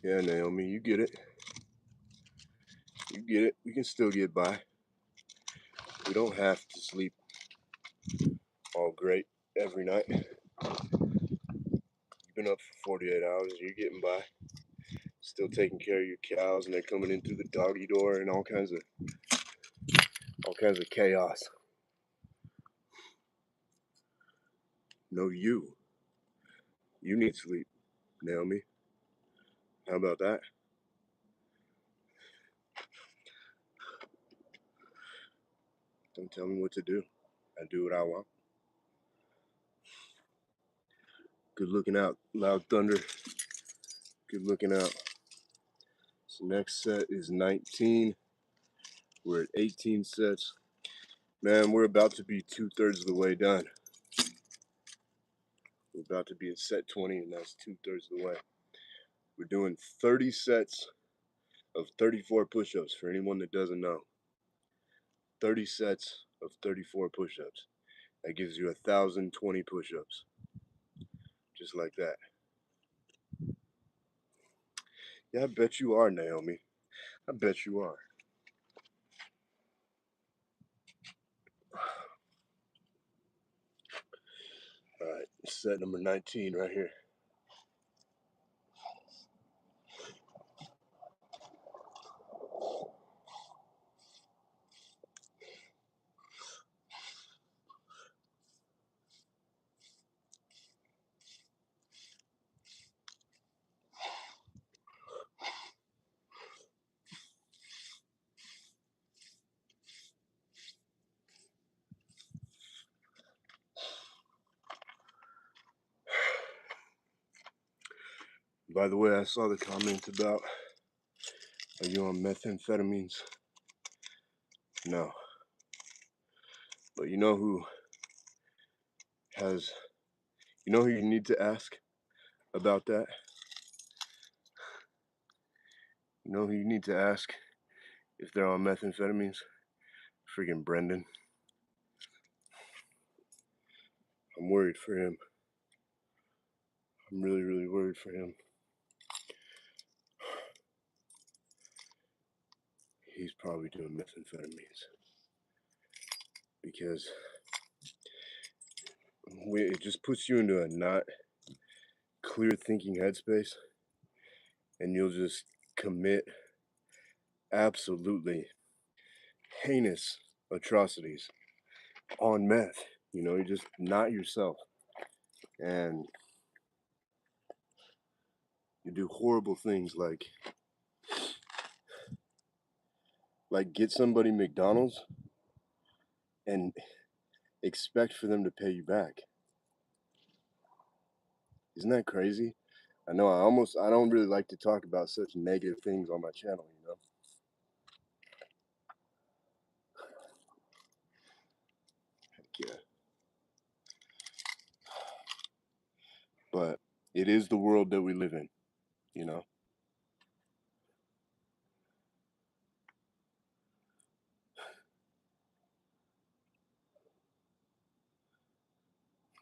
Yeah, Naomi, you get it. You get it. We can still get by. We don't have to sleep all great every night. You've been up for 48 hours and you're getting by. Still taking care of your cows and they're coming in through the doggy door and all kinds of chaos. No, you need sleep, Naomi. How about that? Don't tell me what to do. I do what I want. Good looking out, Loud Thunder. Good looking out. So next set is 19. We're at 18 sets. Man, we're about to be 2/3 of the way done. We're about to be at set 20, and that's 2/3 of the way. We're doing 30 sets of 34 push-ups. For anyone that doesn't know, 30 sets of 34 push-ups. That gives you 1,020 push-ups. Just like that. Yeah, I bet you are, Naomi. I bet you are. Alright, set number 19 right here. By the way, I saw the comment about, are you on methamphetamines? No. But you know who has, you know who you need to ask about that? You know who you need to ask if they're on methamphetamines? Freaking Brendan. I'm worried for him. I'm really, really worried for him. He's probably doing methamphetamines. Because it just puts you into a not clear thinking headspace, and you'll just commit absolutely heinous atrocities on meth. You know, you're just not yourself, and you do horrible things like get somebody McDonald's and expect for them to pay you back. Isn't that crazy? I know I don't really like to talk about such negative things on my channel, you know. Heck yeah. But it is the world that we live in, you know.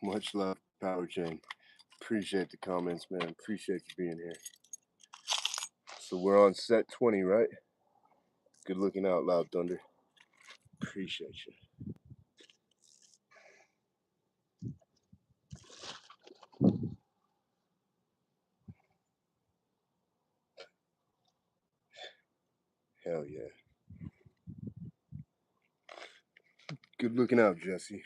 Much love, Power Chain. Appreciate the comments, man. Appreciate you being here. So we're on set 20, right? Good looking out, Loud Thunder. Appreciate you. Hell yeah. Good looking out, Jesse.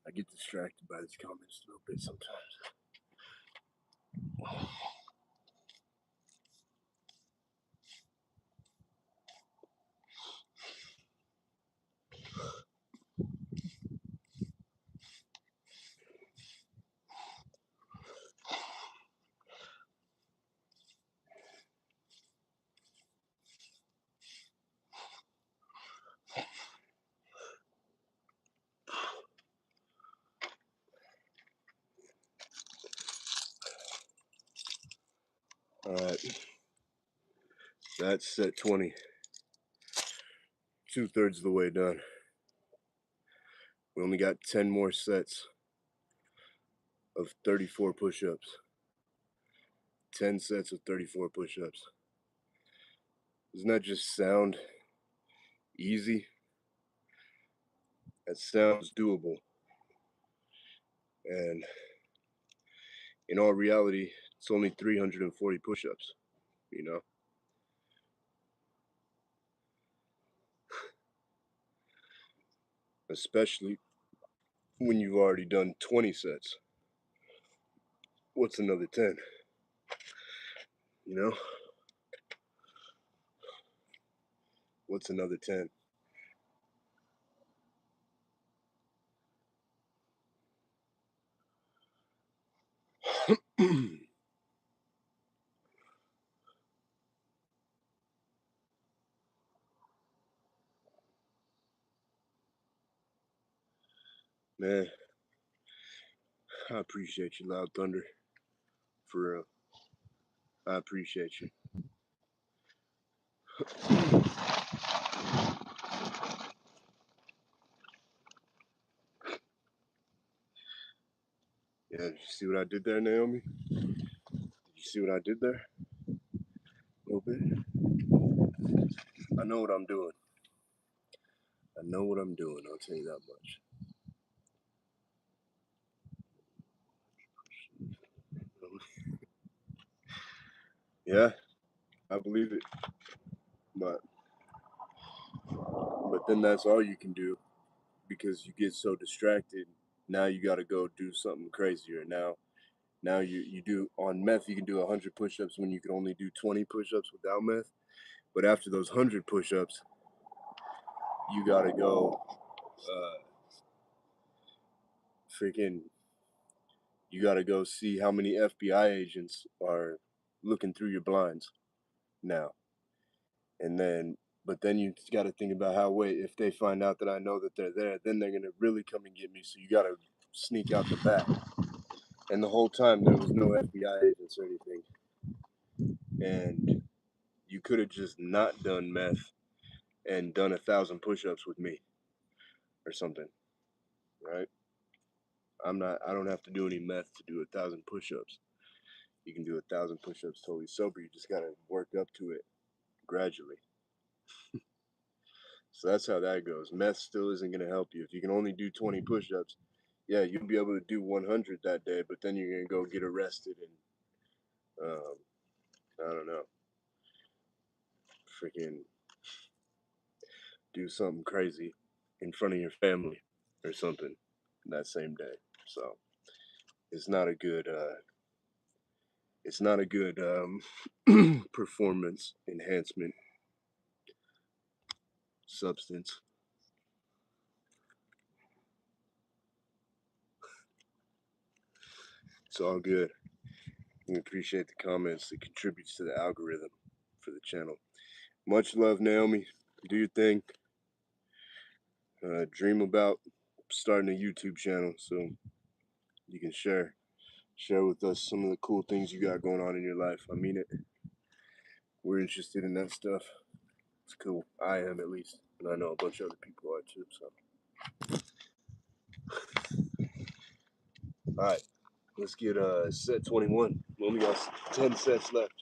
I get distracted by these comments a little bit sometimes. Alright. That's set 20. 2/3 of the way done. We only got 10 more sets of 34 push-ups. 10 sets of 34 push-ups. Doesn't that just sound easy? That sounds doable. And in all reality, it's only 340 push-ups, you know? Especially when you've already done 20 sets. What's another 10? You know? What's another 10? Man, I appreciate you, Loud Thunder. For real. I appreciate you. Yeah, did you see what I did there, Naomi? Did you see what I did there? A little bit. I know what I'm doing. I know what I'm doing, I'll tell you that much. Yeah, I believe it. But then that's all you can do because you get so distracted. Now you got to go do something crazier. Now you do on meth. You can do 100 push-ups when you can only do 20 push-ups without meth. But after those 100 push-ups, you got to go freaking. You got to go see how many FBI agents are looking through your blinds now. And then, but then you got to think about how, wait, if they find out that I know that they're there, then they're going to really come and get me. So you got to sneak out the back. And the whole time there was no FBI agents or anything. And you could have just not done meth and done 1,000 push-ups with me or something, right? I don't have to do any meth to do 1,000 push-ups. You can do 1,000 push-ups totally sober. You just got to work up to it gradually. So that's how that goes. Meth still isn't going to help you. If you can only do 20 push-ups, yeah, you'll be able to do 100 that day, but then you're going to go get arrested and, I don't know, freaking do something crazy in front of your family or something that same day. So it's not a good, performance enhancement substance. It's all good. We appreciate the comments. It contributes to the algorithm for the channel. Much love, Naomi. Do your thing. Dream about starting a YouTube channel so you can share with us some of the cool things you got going on in your life. I mean it. We're interested in that stuff. It's cool. I am, at least, and I know a bunch of other people are too. So, all right, let's get set 21. We only got 10 sets left.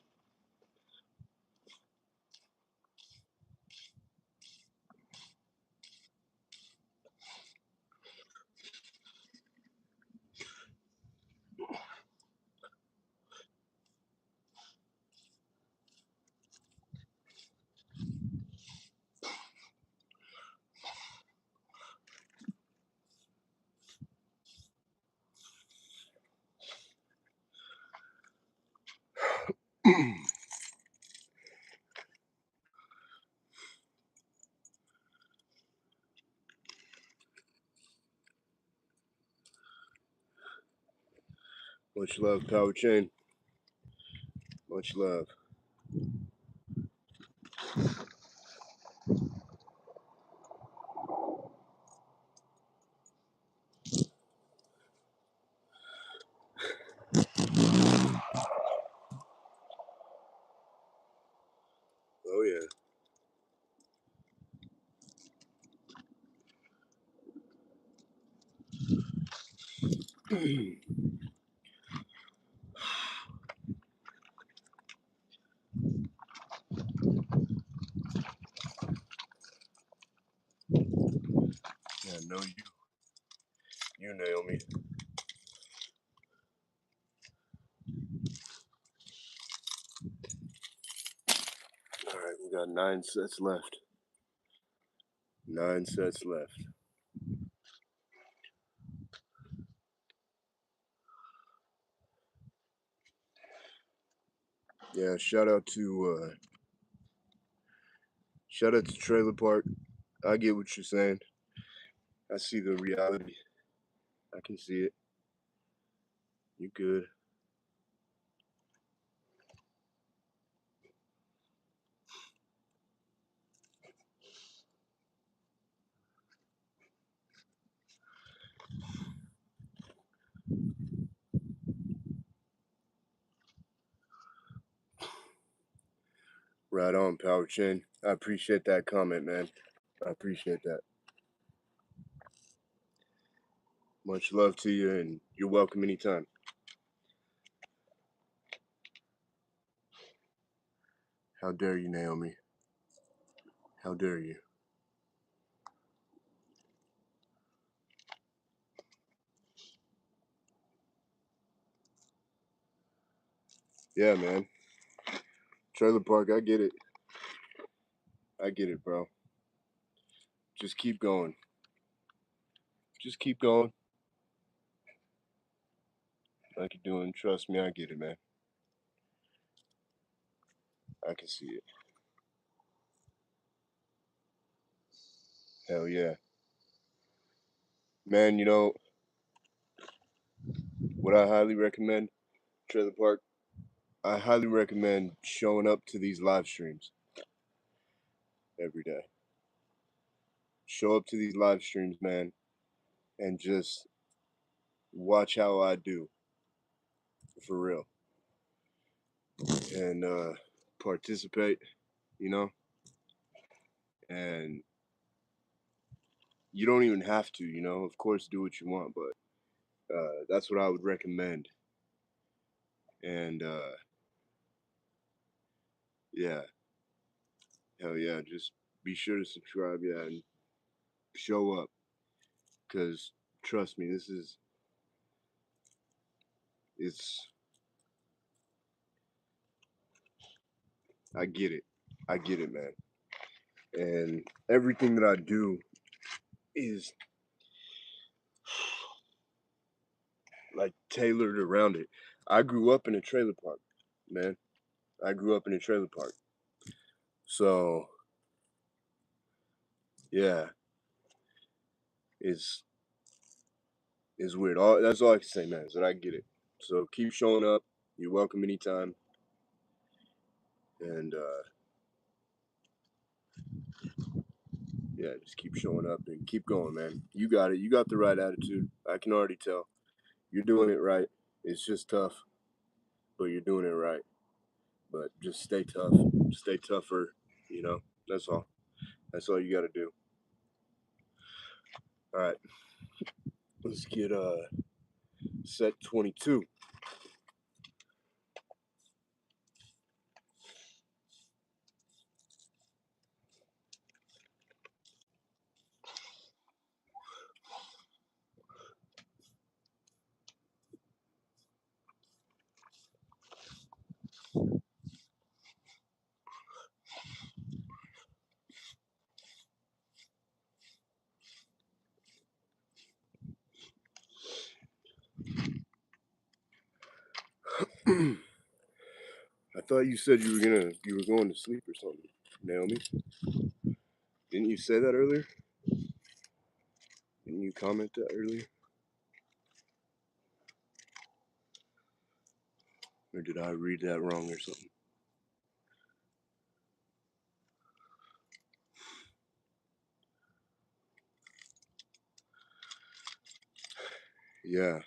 Much love, Power Chain. Much love. Oh yeah. Yeah, no, you, Naomi. All right, we got 9 sets left. 9 sets left. Yeah, shout out to Trailer Park. I get what you're saying. I see the reality. I can see it. You good. Right on, Power Chain. I appreciate that comment, man. I appreciate that. Much love to you, and you're welcome anytime. How dare you, Naomi? How dare you? Yeah, man. Trailer park, I get it. I get it, bro. Just keep going. Just keep going. Like you're doing. Trust me, I get it, man. I can see it. Hell yeah. Man, you know what I highly recommend? Trailer park. I highly recommend showing up to these live streams every day. Show up to these live streams, man, and just watch how I do. For real. And participate, you know? And you don't even have to, you know? Of course, do what you want, but that's what I would recommend. And yeah, hell yeah, just be sure to subscribe, yeah, and show up. Because trust me, it's, I get it. I get it, man. And everything that I do is like tailored around it. I grew up in a trailer park, man. I grew up in a trailer park. So, yeah, it's weird. That's all I can say, man, is that I get it. So keep showing up. You're welcome anytime. And yeah, just keep showing up and keep going, man. You got it. You got the right attitude. I can already tell. You're doing it right. It's just tough, but you're doing it right. But just stay tough. Stay tougher, you know. That's all. That's all you got to do. All right. Let's get set 22. I thought you said you were going to sleep or something, Naomi. Didn't you say that earlier? Didn't you comment that earlier? Or did I read that wrong or something? Yeah,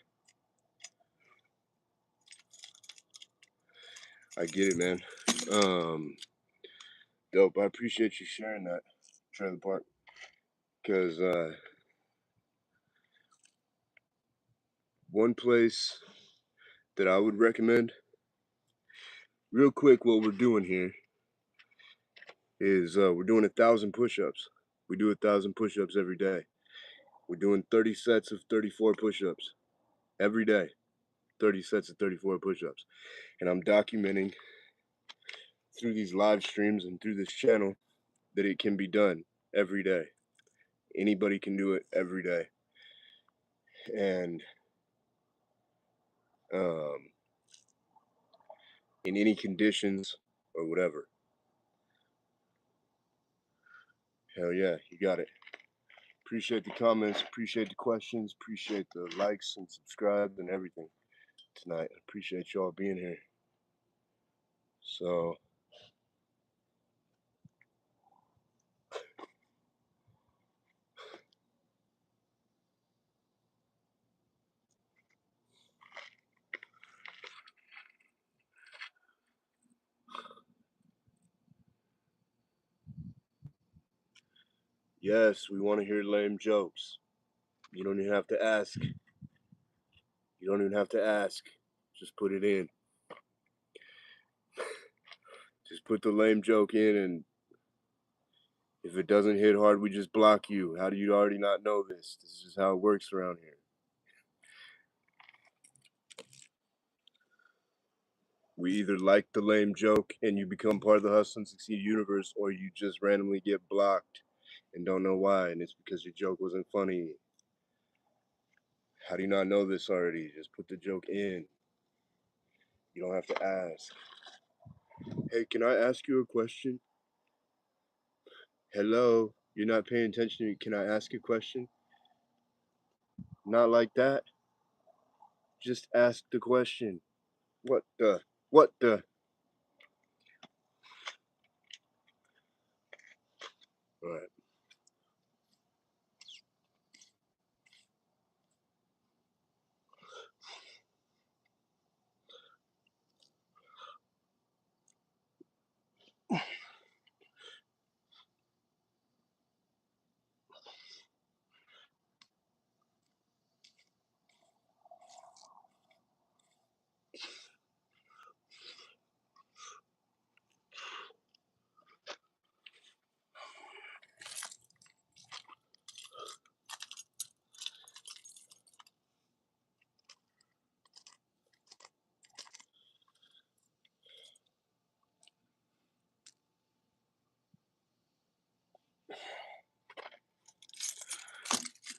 I get it, man. Dope. I appreciate you sharing that, trailer park. Because one place that I would recommend, real quick, what we're doing here is we're doing 1,000 push-ups. We do 1,000 push-ups every day. We're doing 30 sets of 34 push-ups every day. 30 sets of 34 push-ups. And I'm documenting through these live streams and through this channel that it can be done every day. Anybody can do it every day. And in any conditions or whatever. Hell yeah, you got it. Appreciate the comments, appreciate the questions, appreciate the likes and subscribes and everything tonight. I appreciate y'all being here. So, Yes, we want to hear lame jokes. You don't even have to ask. You don't even have to ask. Just put it in. Just put the lame joke in, and if it doesn't hit hard, we just block you. How do you already not know this? This is just how it works around here. We either like the lame joke and you become part of the Hustle and Succeed universe, or you just randomly get blocked and don't know why, and it's because your joke wasn't funny. How do you not know this already? Just put the joke in. You don't have to ask. Hey, can I ask you a question? Hello? You're not paying attention to me. Can I ask a question? Not like that. Just ask the question. What the? What the? Alright.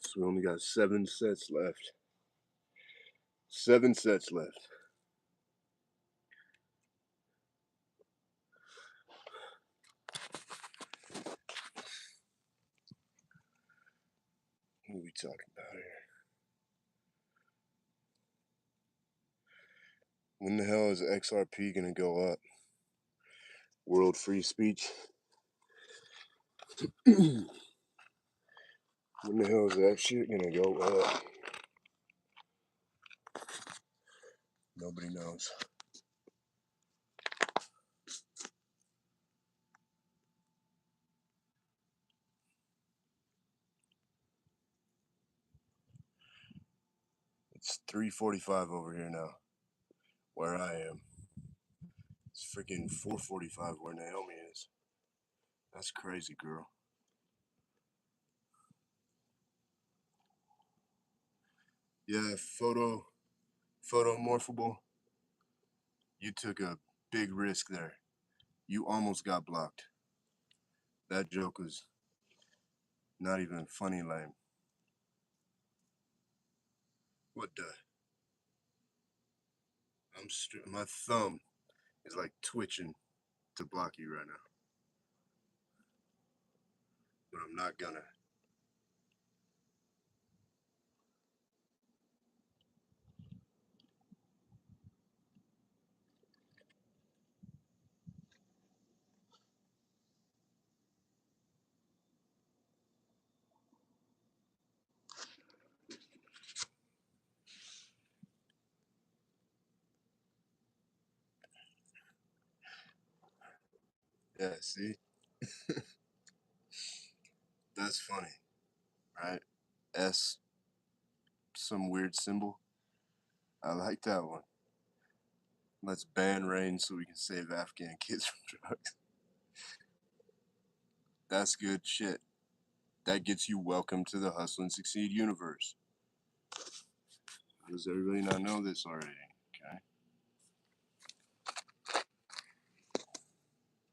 So we only got 7 sets left. 7 sets left. What are we talking about here? When the hell is XRP gonna go up? World free speech? When the hell is that shit gonna go up? Nobody knows. It's 3:45 over here now, where I am. It's freaking 4:45 where Naomi is. That's crazy, girl. Yeah, photomorphable. You took a big risk there. You almost got blocked. That joke was not even funny lame. What the? My thumb is like twitching to block you right now. But I'm not gonna. Yeah, see? That's funny, right? S, some weird symbol. I like that one. Let's ban rain so we can save Afghan kids from drugs. That's good shit. That gets you welcome to the Hustle and Succeed universe. Does everybody not know this already? Okay.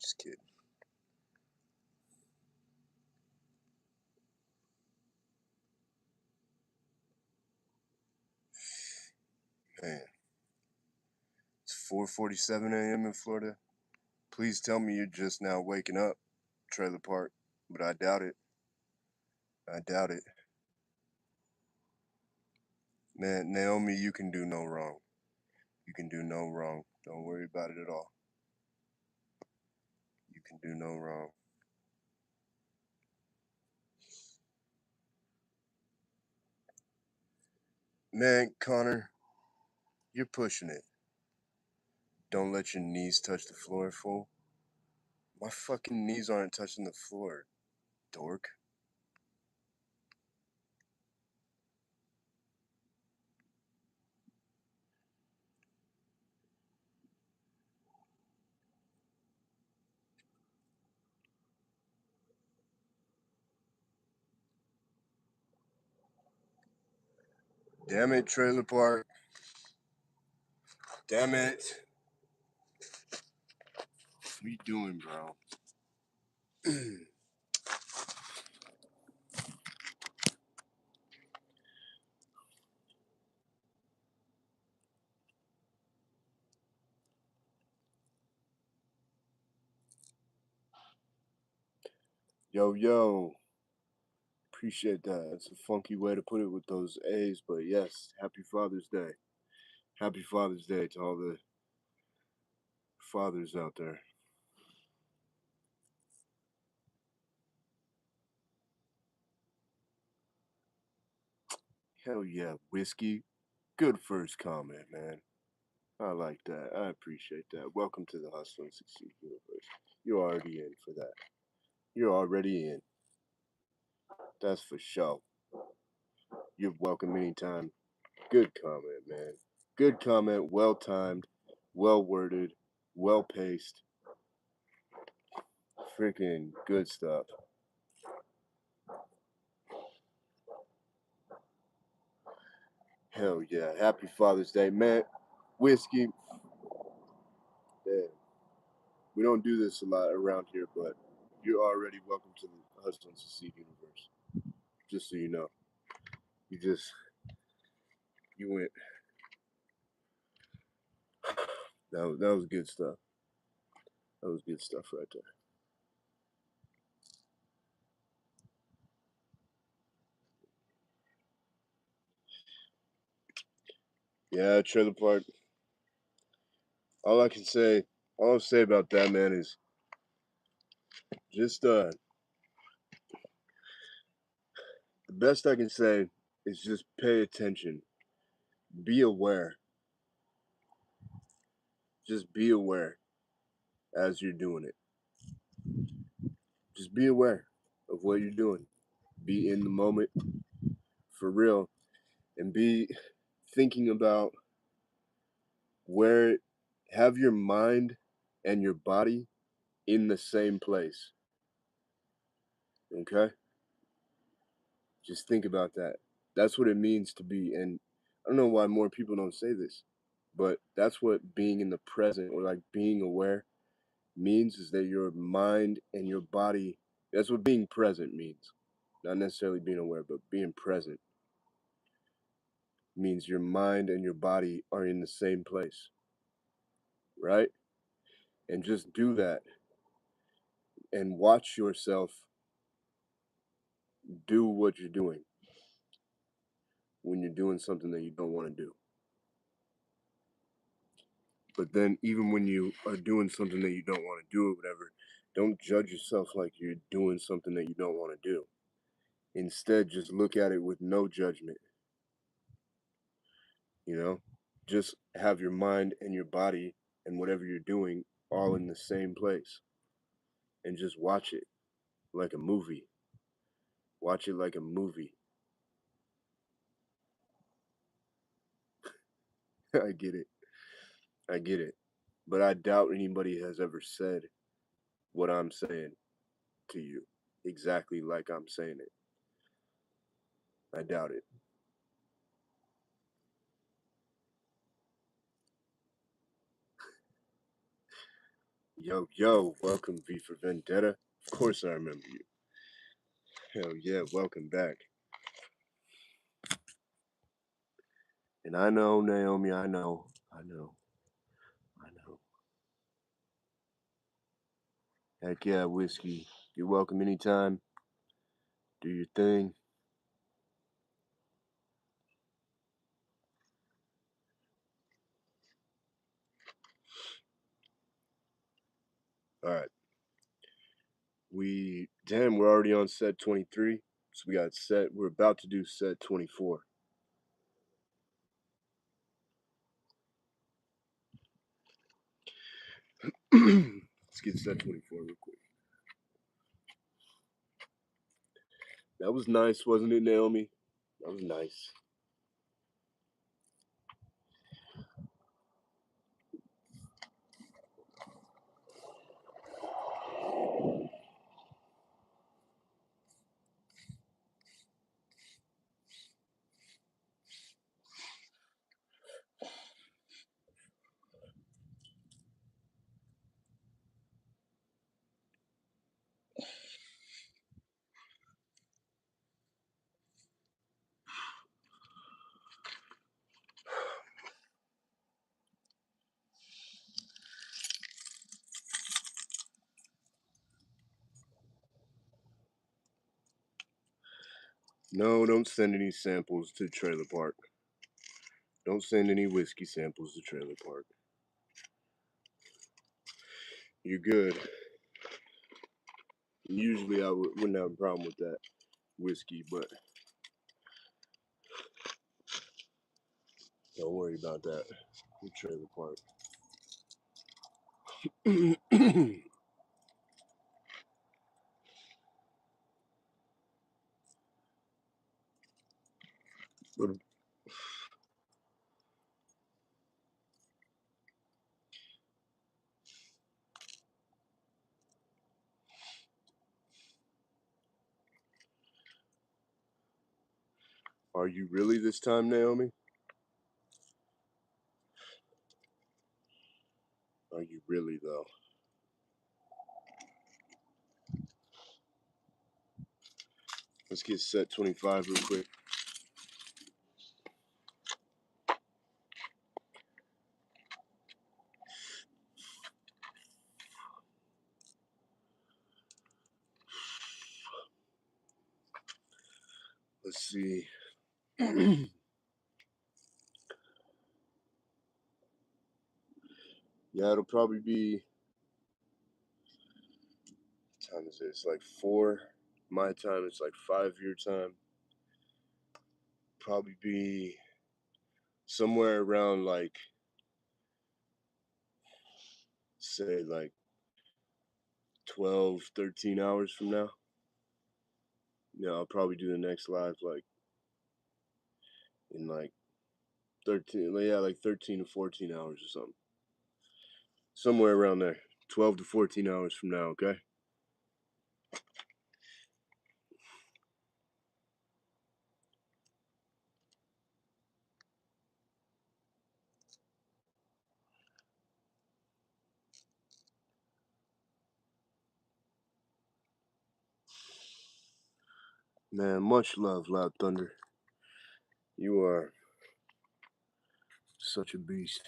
Just kidding. Man, it's 4:47 a.m. in Florida. Please tell me you're just now waking up, Trailer Park, but I doubt it. I doubt it. Man, Naomi, you can do no wrong. You can do no wrong. Don't worry about it at all. You can do no wrong. Man, Connor, you're pushing it. Don't let your knees touch the floor, fool. My fucking knees aren't touching the floor, dork. Damn it, trailer park. Damn it. What you doing, bro? Yo, yo. Appreciate that. That's a funky way to put it with those A's, but yes, happy Father's Day. Happy Father's Day to all the fathers out there. Hell yeah, whiskey. Good first comment, man. I like that. I appreciate that. Welcome to the Hustle and Succeed universe. You're already in for that. You're already in. That's for sure. You're welcome anytime. Good comment, man. Good comment, well timed, well worded, well paced. Freaking good stuff. Hell yeah. Happy Father's Day, man. Whiskey. Man, we don't do this a lot around here, but you're already welcome to the Hustle and Succeed universe. Just so you know. You went. That was good stuff. That was good stuff right there. Yeah, trailer park. All I can say, all I'll say about that, man, is just the best I can say is just pay attention. Be aware. Just be aware as you're doing it. Just be aware of what you're doing. Be in the moment for real and be thinking about where have your mind and your body in the same place. Okay? Just think about that. That's what it means to be. And I don't know why more people don't say this, but that's what being in the present or like being aware means is that your mind and your body, that's what being present means. Not necessarily being aware, but being present means your mind and your body are in the same place, right? And just do that and watch yourself do what you're doing when you're doing something that you don't want to do. But then, even when you are doing something that you don't want to do or whatever, don't judge yourself like you're doing something that you don't want to do. Instead, just look at it with no judgment. You know, just have your mind and your body and whatever you're doing all in the same place and just watch it like a movie. Watch it like a movie. I get it. I get it. But I doubt anybody has ever said what I'm saying to you exactly like I'm saying it. I doubt it. Yo, yo, welcome V for Vendetta. Of course I remember you. Hell yeah, welcome back. And I know, Naomi, I know. Heck yeah, whiskey. You're welcome anytime. Do your thing. Alright. We're already on set 23. So we're about to do set 24. Let's get set 24 real quick. That was nice, wasn't it, Naomi? That was nice. No, don't send any samples to trailer park. Don't send any whiskey samples to trailer park. You're good. Usually I wouldn't have a problem with that whiskey, but don't worry about that with trailer park. But are you really this time, Naomi? Are you really, though? Let's get set 25 real quick. Let's see. Yeah, it'll probably be, what time is it? It's like 4 my time. It's like 5 your time. Probably be somewhere around like, say like 12, 13 hours from now. Yeah, I'll probably do the next live like in like 13, yeah, like 13 to 14 hours or something. Somewhere around there. 12 to 14 hours from now, okay? Man, much love, Loud Thunder. You are such a beast.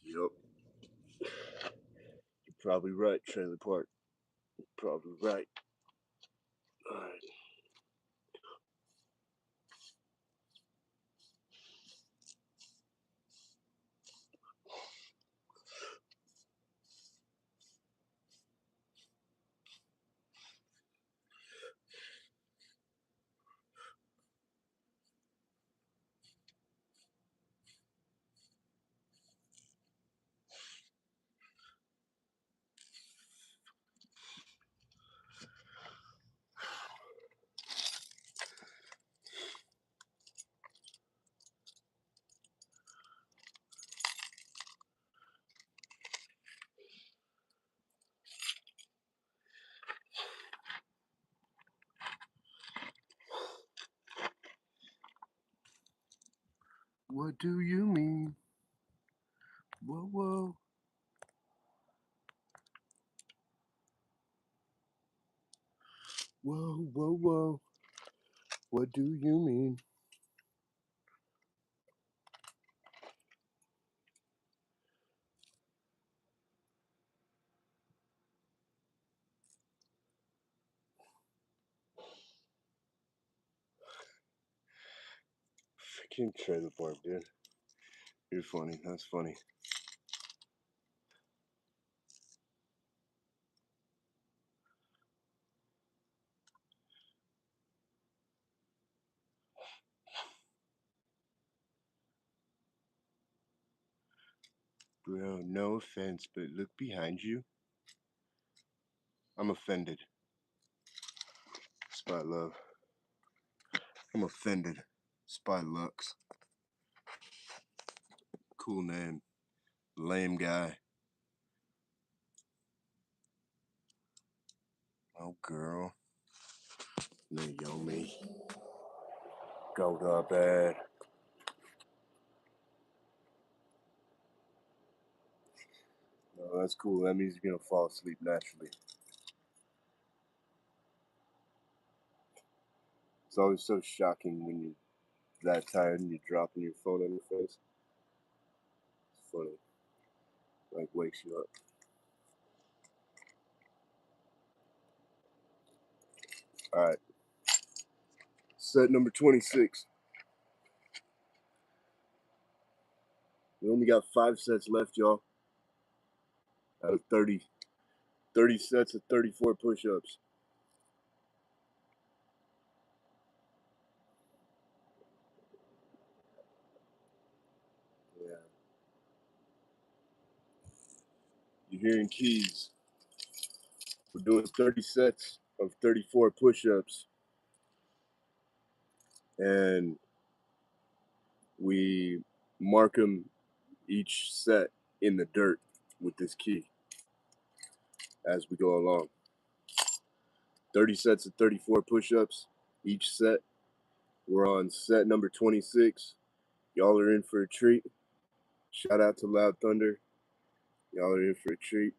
Yup. You're probably right, Trailer Park. You're probably right. Alright. What do you mean? Whoa, whoa. Whoa, whoa, whoa. What do you mean? Freaking Trailer Park, dude. You're funny. That's funny. Bro, no offense, but look behind you. I'm offended. Spot love. I'm offended. Spy Lux. Cool name. Lame guy. Oh, girl. Naomi. Go to bed. Oh, that's cool. That means you're going to fall asleep naturally. It's always so shocking when you're that tired and you're dropping your phone on your face. It's funny. Like, wakes you up. Alright. Set number 26. We only got 5 sets left, y'all. Out of 30 sets of 34 push-ups. Yeah. You're hearing keys. We're doing 30 sets of 34 push-ups. And we mark them each set in the dirt with this key as we go along. 30 sets of 34 push-ups each set. We're on set number 26. Y'all are in for a treat. Shout out to Loud Thunder. Y'all are in for a treat.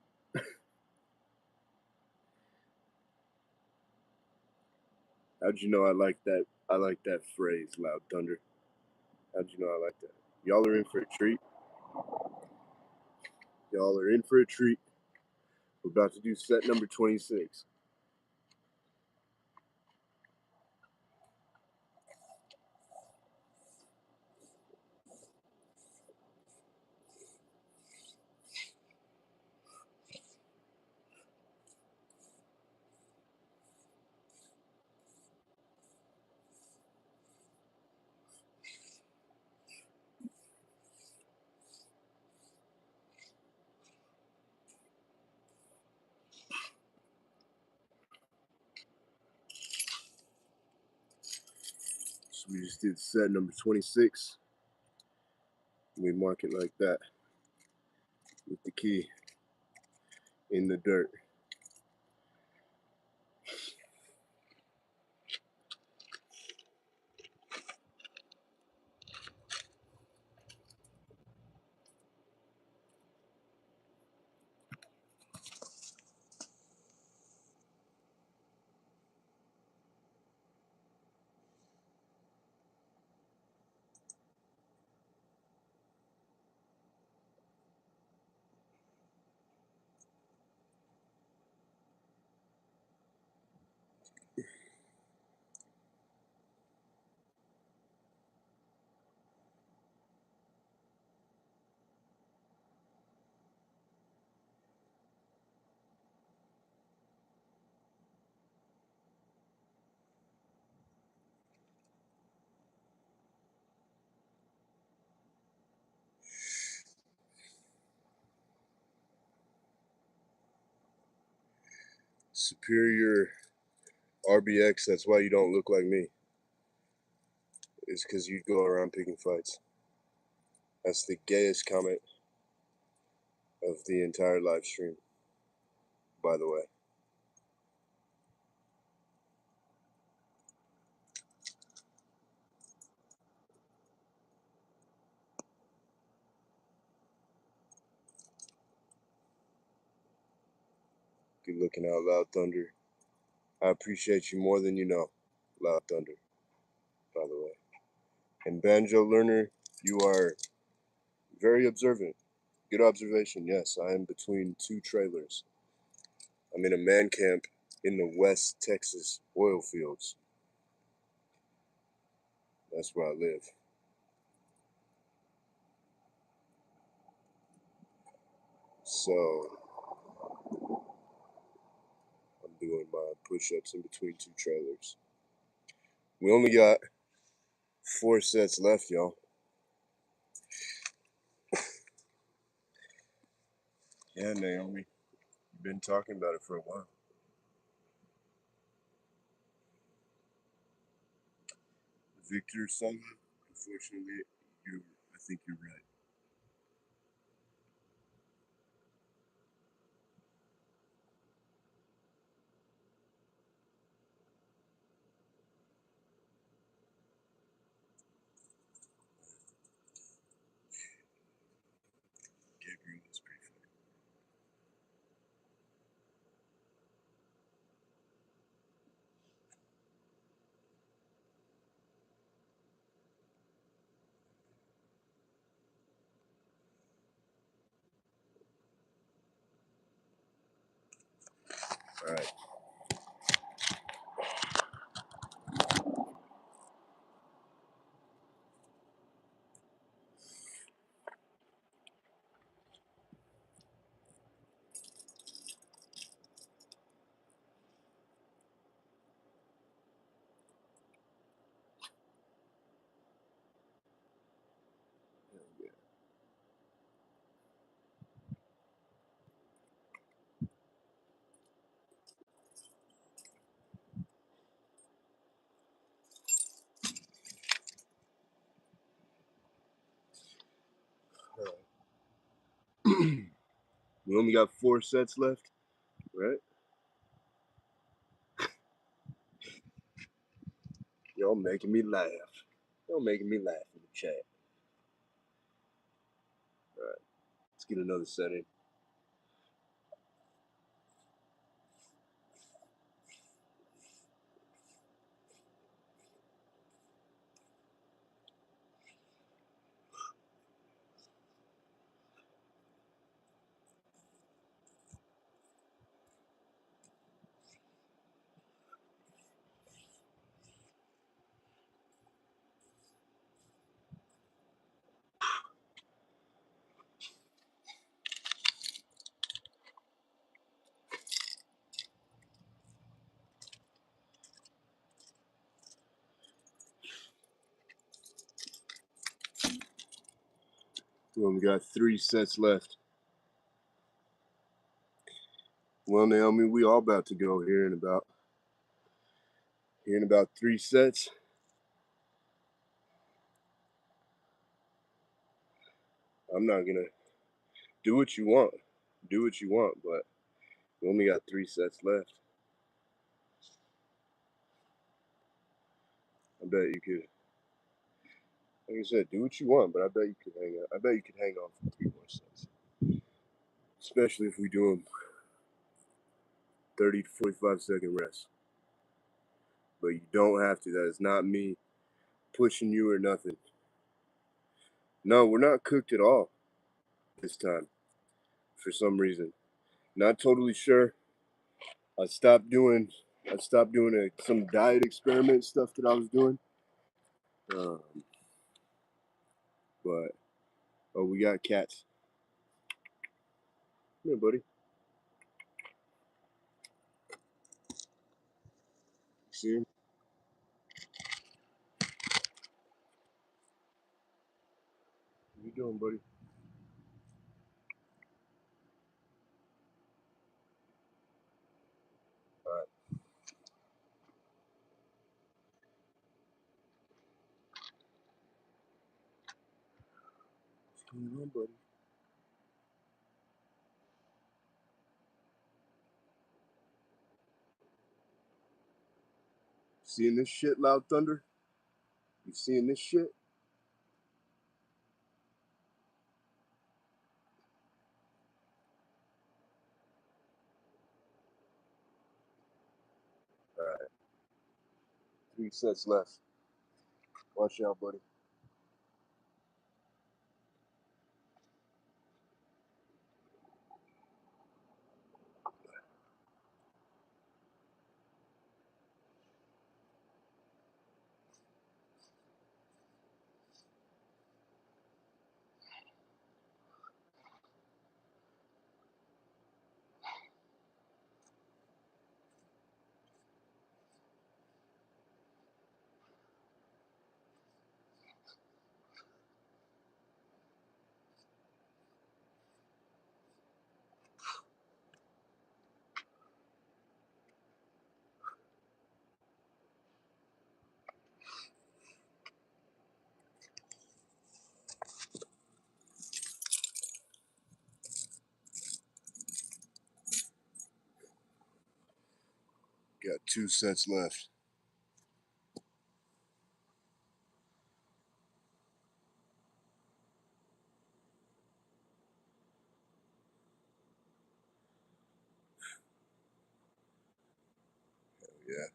How'd you know I like that? I like that phrase, Loud Thunder. How'd you know I like that? Y'all are in for a treat. Y'all are in for a treat. We're about to do set number 26. So we just did set number 26. We mark it like that with the key in the dirt. Superior RBX, that's why you don't look like me. It's because you go around picking fights. That's the gayest comment of the entire live stream, by the way. Good looking out, Loud Thunder. I appreciate you more than you know, Loud Thunder, by the way. And Banjo Learner, you are very observant. Good observation, yes. I am between 2 trailers. I'm in a man camp in the West Texas oil fields. That's where I live. So, I'm doing my push-ups in between 2 trailers. We only got 4 sets left, y'all. Yeah, Naomi. You've been talking about it for a while. Victor Song, unfortunately, I think you're right. Gabriel was pretty funny. All right. We only got 4 sets left, right? Y'all making me laugh. Y'all making me laugh in the chat. All right, let's get another set in. We only got 3 sets left. Well, Naomi, we all about to go here in about 3 sets. I'm not gonna do what you want. Do what you want, but we only got 3 sets left. I bet you could, like I said, do what you want, but I bet you could hang out. I bet you could hang on for 3 more sets. Especially if we do them 30 to 45-second rest. But you don't have to. That is not me pushing you or nothing. No, we're not cooked at all this time for some reason. Not totally sure. I stopped doing some diet experiment stuff that I was doing. But oh, we got cats. Come here, buddy. See him? What you doing, buddy? All right. What's going on, buddy? Seeing this shit, Loud Thunder? You seeing this shit? All right. 3 sets left. Watch out, buddy. Got 2 sets left. Yeah.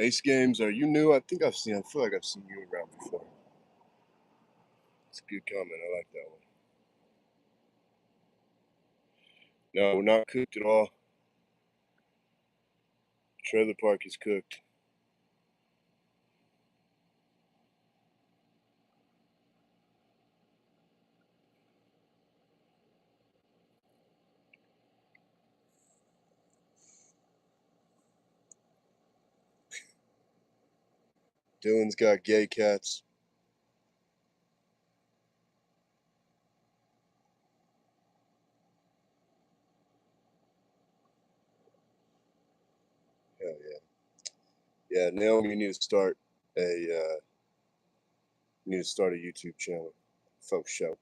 Ace Games, are you new? I feel like I've seen you around before. It's a good comment. I like that one. No, we're not cooked at all. Trailer park is cooked. Dylan's got gay cats. Hell yeah. Yeah, Naomi, you need to start a YouTube channel. Folk show.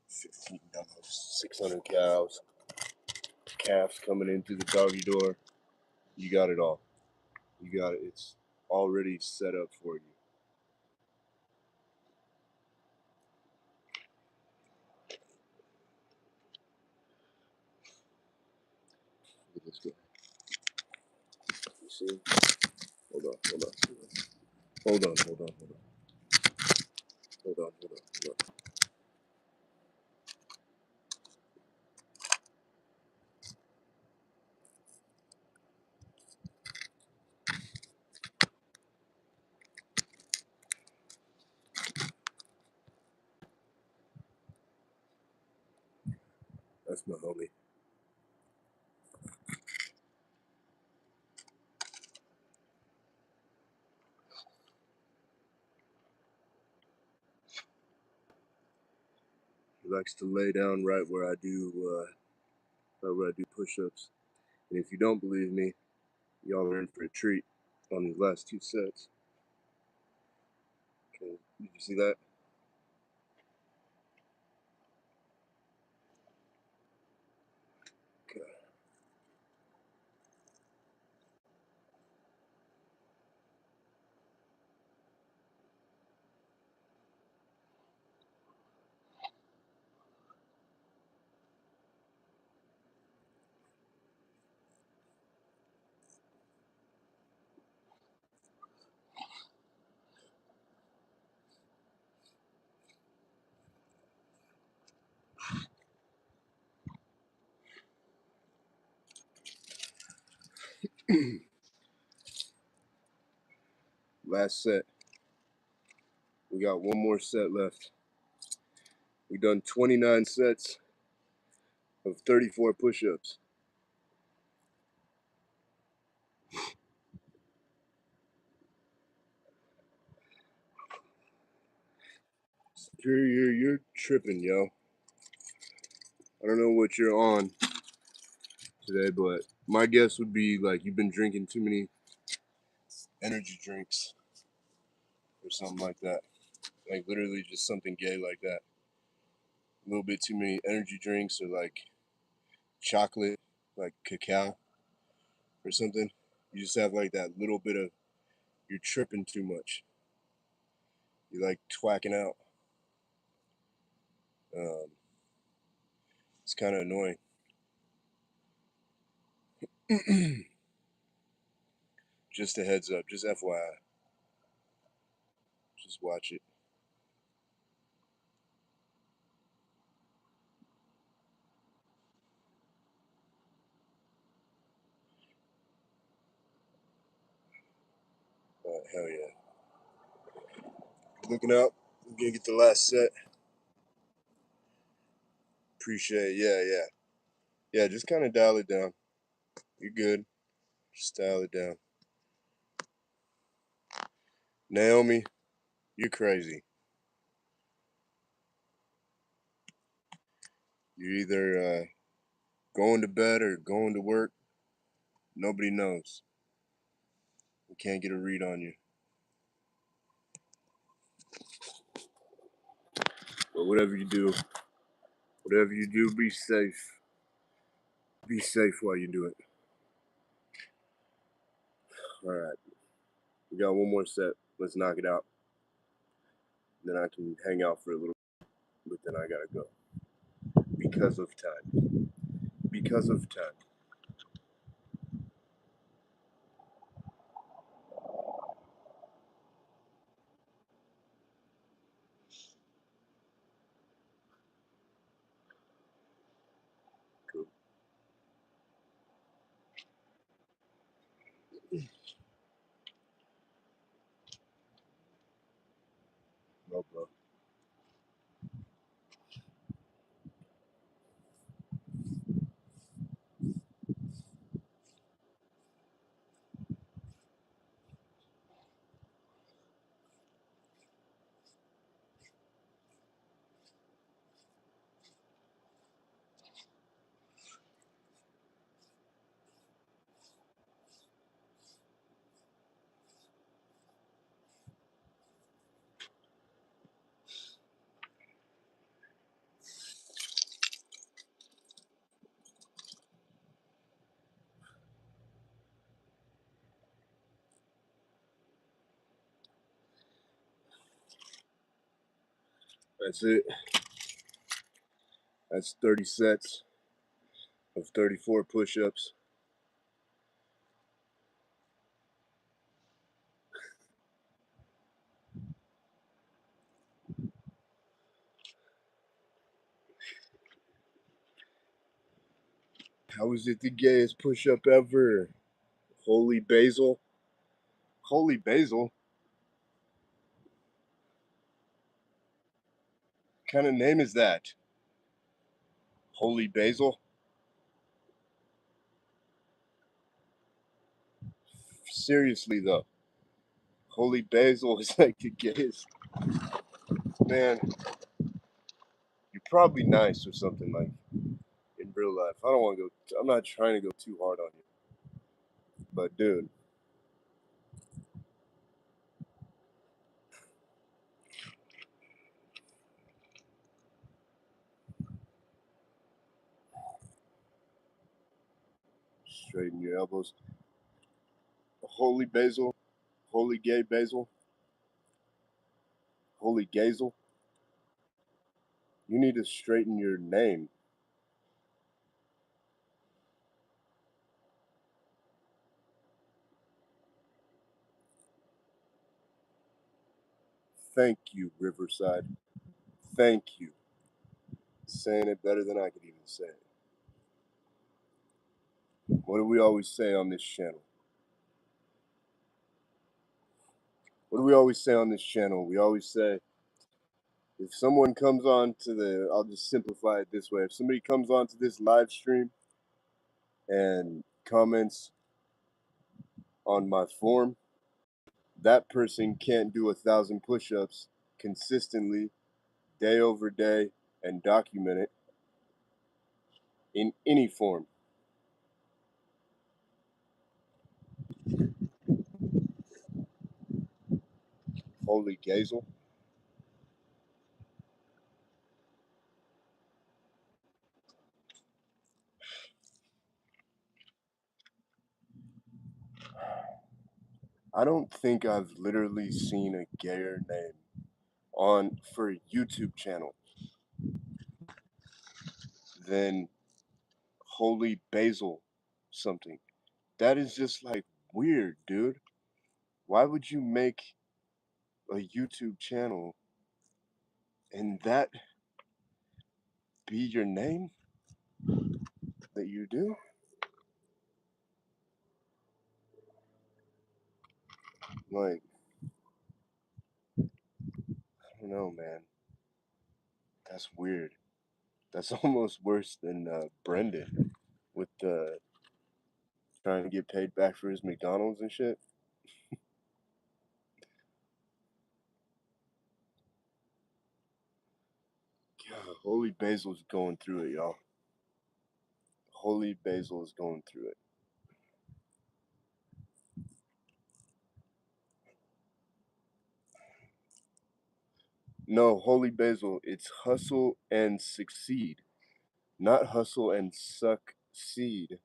15 dollars, 600 cows, calves coming in through the doggy door. You got it all. You got it. It's already set up for you. Look at this guy. You see? Hold on. Hold on. That's my homie. He likes to lay down right where I do push-ups. And if you don't believe me, y'all are in for a treat on these last two sets. Okay, did you see that? Okay. Last set. We got one more set left. We've done 29 sets of 34 push-ups. Superior, you're tripping, yo. I don't know what you're on today, but my guess would be like you've been drinking too many energy drinks or something like that. Like literally just something gay like that. A little bit too many energy drinks or like chocolate, like cacao or something. You just have like that little bit of, you're tripping too much. You're like twacking out. It's kind of annoying. Just a heads up, just FYI. Just watch it. Hell yeah. Looking up. We're gonna get the last set. Appreciate it. Yeah. Yeah, just kind of dial it down. You're good. Just dial it down. Naomi, you're crazy. You're either going to bed or going to work. Nobody knows. We can't get a read on you. But whatever you do, be safe. Be safe while you do it. All right. We got one more set. Let's knock it out. Then I can hang out for a little, but then I gotta go because of time. Because of time. No, bro. That's it. That's 30 sets of 34 push-ups. How is it the gayest push-up ever? Holy basil? Holy basil? What kind of name is that? Holy basil? Seriously though, holy basil is like the gayest. Man, you're probably nice or something like in real life. I don't want to go. I'm not trying to go too hard on you, but dude, straighten your elbows. Holy basil, holy gay basil, holy gazel. You need to straighten your name. Thank you, Riverside. Thank you. Saying it better than I could even say it. What do we always say on this channel? What do we always say on this channel? We always say, if someone comes on to the, I'll just simplify it this way. If somebody comes on to this live stream and comments on my form, that person can't do 1,000 push-ups consistently, day over day, and document it in any form. Holy gazel. I don't think I've literally seen a gayer name on for a YouTube channel than Holy Basil something. That is just like weird, dude. Why would you make a YouTube channel and that be your name that you do? Like, I don't know, man. That's weird. That's almost worse than Brendan with trying to get paid back for his McDonald's and shit. God, Holy Basil's going through it, y'all. Holy Basil is going through it. No, Holy Basil, it's hustle and succeed, not hustle and suck seed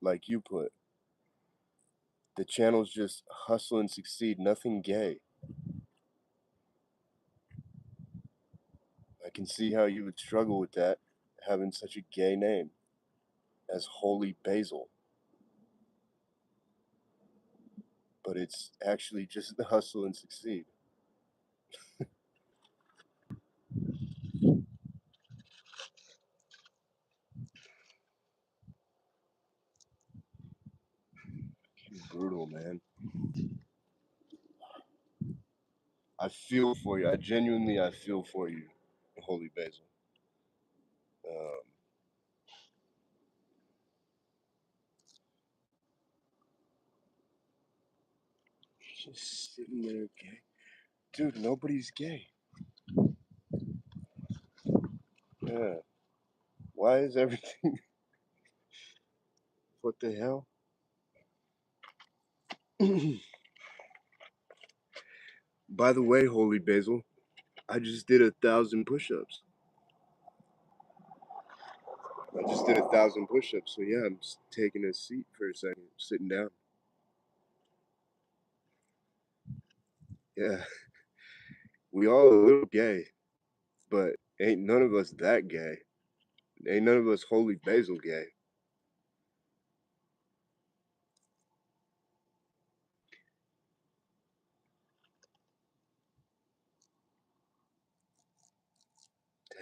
like you put. The channel's just hustle and succeed, nothing gay. I can see how you would struggle with that, having such a gay name as Holy Basil. But it's actually just the hustle and succeed. brutal, man. I feel for you. I genuinely, I feel for you, Holy Basil. Um, just sitting there gay. Dude, nobody's gay. Yeah. Why is everything... What the hell? By the way, Holy Basil, I just did 1,000 push-ups. I just did 1,000 push-ups, so yeah, I'm just taking a seat for a second, sitting down. Yeah, we all a little gay, but ain't none of us that gay. Ain't none of us Holy Basil gay.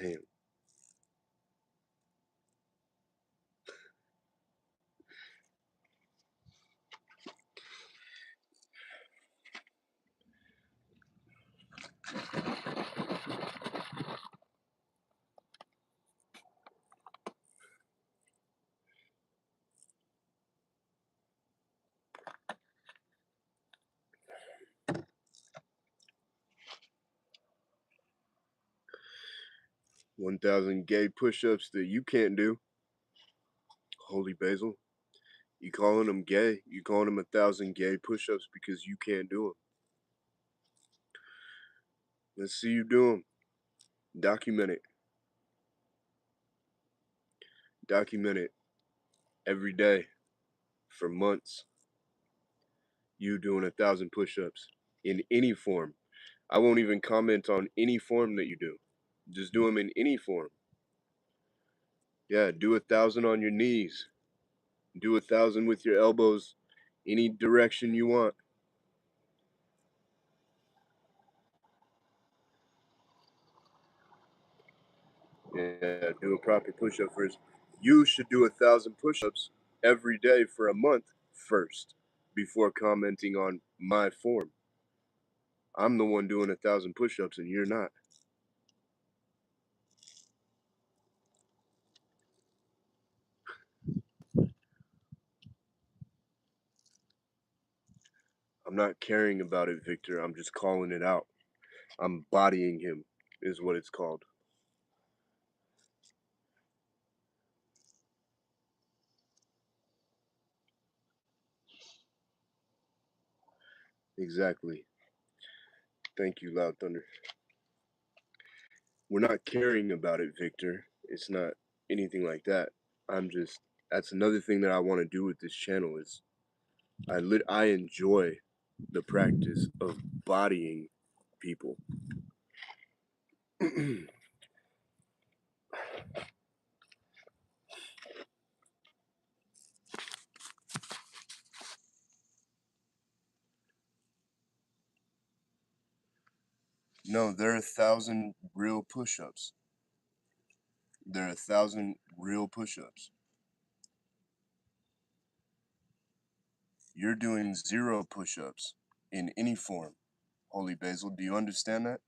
Damn. $1,000 gay push-ups that you can't do. Holy Basil, you calling them gay? You calling them 1,000 gay push-ups because you can't do them? Let's see you do them. Document it. Document it every day for months. You doing 1,000 push-ups in any form. I won't even comment on any form that you do. Just do them in any form. Yeah, do 1,000 on your knees. Do 1,000 with your elbows, any direction you want. Yeah, do a proper push-up first. You should do 1,000 push-ups every day for a month first before commenting on my form. I'm the one doing 1,000 push-ups and you're not. I'm not caring about it, Victor. I'm just calling it out. I'm bodying him, is what it's called. Exactly. Thank you, Loud Thunder. We're not caring about it, Victor. It's not anything like that. I'm just... That's another thing that I want to do with this channel is I enjoy the practice of bodying people. No, there are 1,000 real push-ups. There are 1,000 real push-ups. You're doing 0 push-ups in any form. Holy Basil, do you understand that?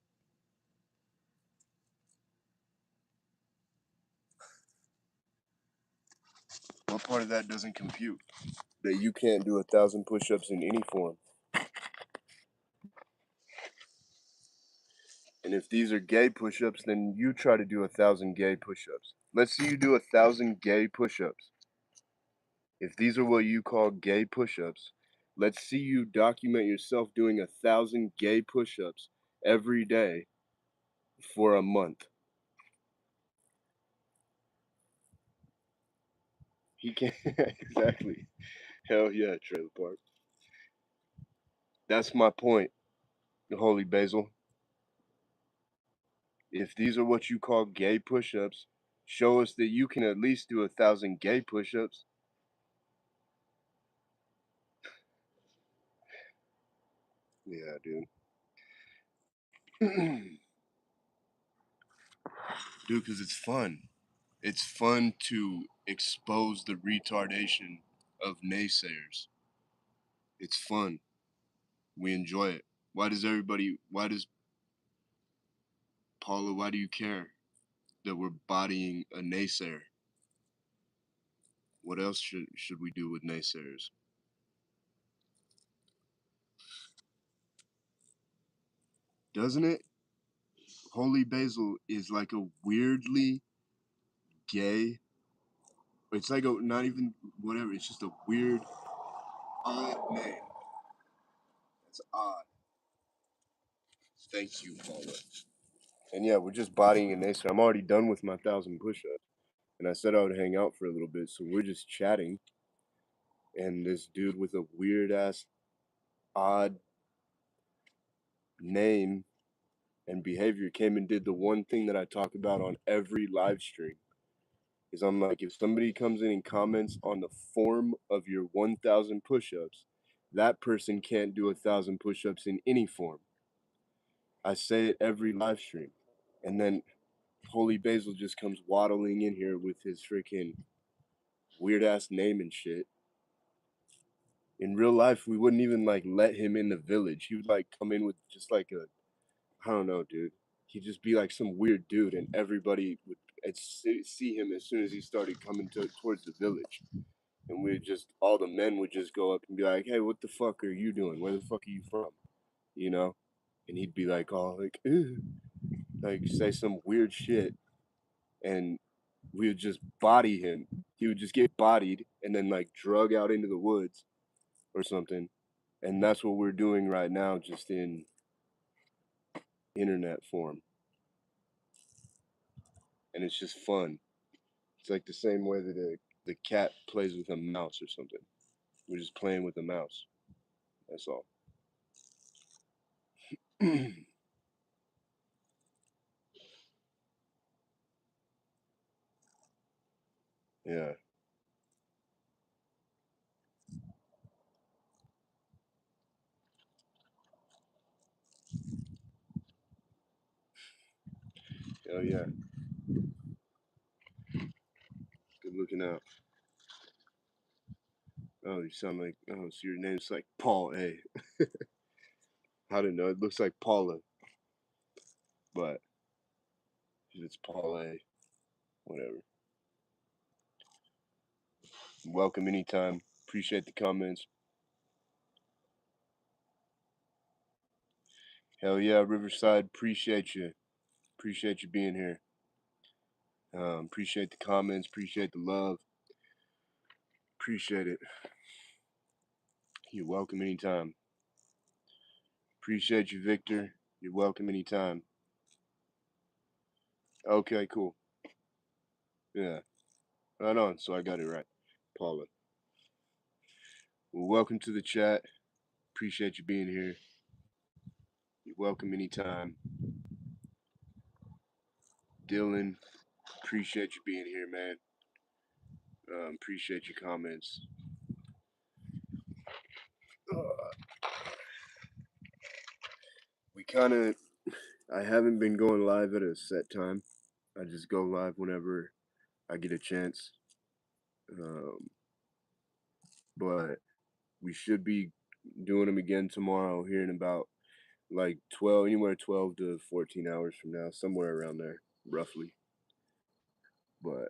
What part of that doesn't compute? That you can't do 1,000 push-ups in any form. And if these are gay push-ups, then you try to do 1,000 gay push-ups. Let's see you do 1,000 gay push-ups. If these are what you call gay push-ups, let's see you document yourself doing 1,000 gay push-ups every day for a month. He can't... Exactly. Hell yeah, Trailer Park. That's my point, Holy Basil. If these are what you call gay push-ups, show us that you can at least do 1,000 gay push-ups. Yeah, dude. Dude, because it's fun. It's fun to expose the retardation of naysayers. It's fun. We enjoy it. Why does Paula, why do you care that we're bodying a naysayer? What else should we do with naysayers? Doesn't it? Holy Basil is like a weirdly gay. It's like a not even whatever. It's just a weird, odd name. It's odd. Thank you, Paula. And yeah, we're just bodying a naysay. I'm already done with my 1,000 push-ups, and I said I would hang out for a little bit, so we're just chatting. And this dude with a weird ass, odd name and behavior came and did the one thing that I talk about on every live stream. Is I'm like, if somebody comes in and comments on the form of your 1,000 push-ups, that person can't do 1,000 push-ups in any form. I say it every live stream, and then Holy Basil just comes waddling in here with his freaking weird ass name and shit. In real life, we wouldn't even like let him in the village. He would like come in with just like a, I don't know, dude. He'd just be like some weird dude, and everybody would see him as soon as he started coming towards the village. And we just, all the men would just go up and be like, "Hey, what the fuck are you doing? Where the fuck are you from?" You know? And he'd be like, "Oh, like, ew," like say some weird shit, and we would just body him. He would just get bodied and then like drug out into the woods or something. And that's what we're doing right now, just in internet form. And it's just fun. It's like the same way that the cat plays with a mouse or something. We're just playing with a mouse. That's all. Yeah. Oh yeah. Good looking out. Oh, you sound like, oh, so your name's like Paul A. I don't know. It looks like Paula, but if it's Paul A, whatever. Welcome anytime. Appreciate the comments. Hell yeah, Riverside. Appreciate you. Appreciate you being here. Appreciate the comments. Appreciate the love. Appreciate it. You're welcome anytime. Appreciate you, Victor. You're welcome anytime. Okay, cool. Yeah, right on. So I got it right. Paula. Well, welcome to the chat. Appreciate you being here. You're welcome anytime. Dylan, appreciate you being here, man. Appreciate your comments. We kind of, I haven't been going live at a set time. I just go live whenever I get a chance. Um, but we should be doing them again tomorrow here in about like 12, anywhere 12 to 14 hours from now, somewhere around there, roughly. But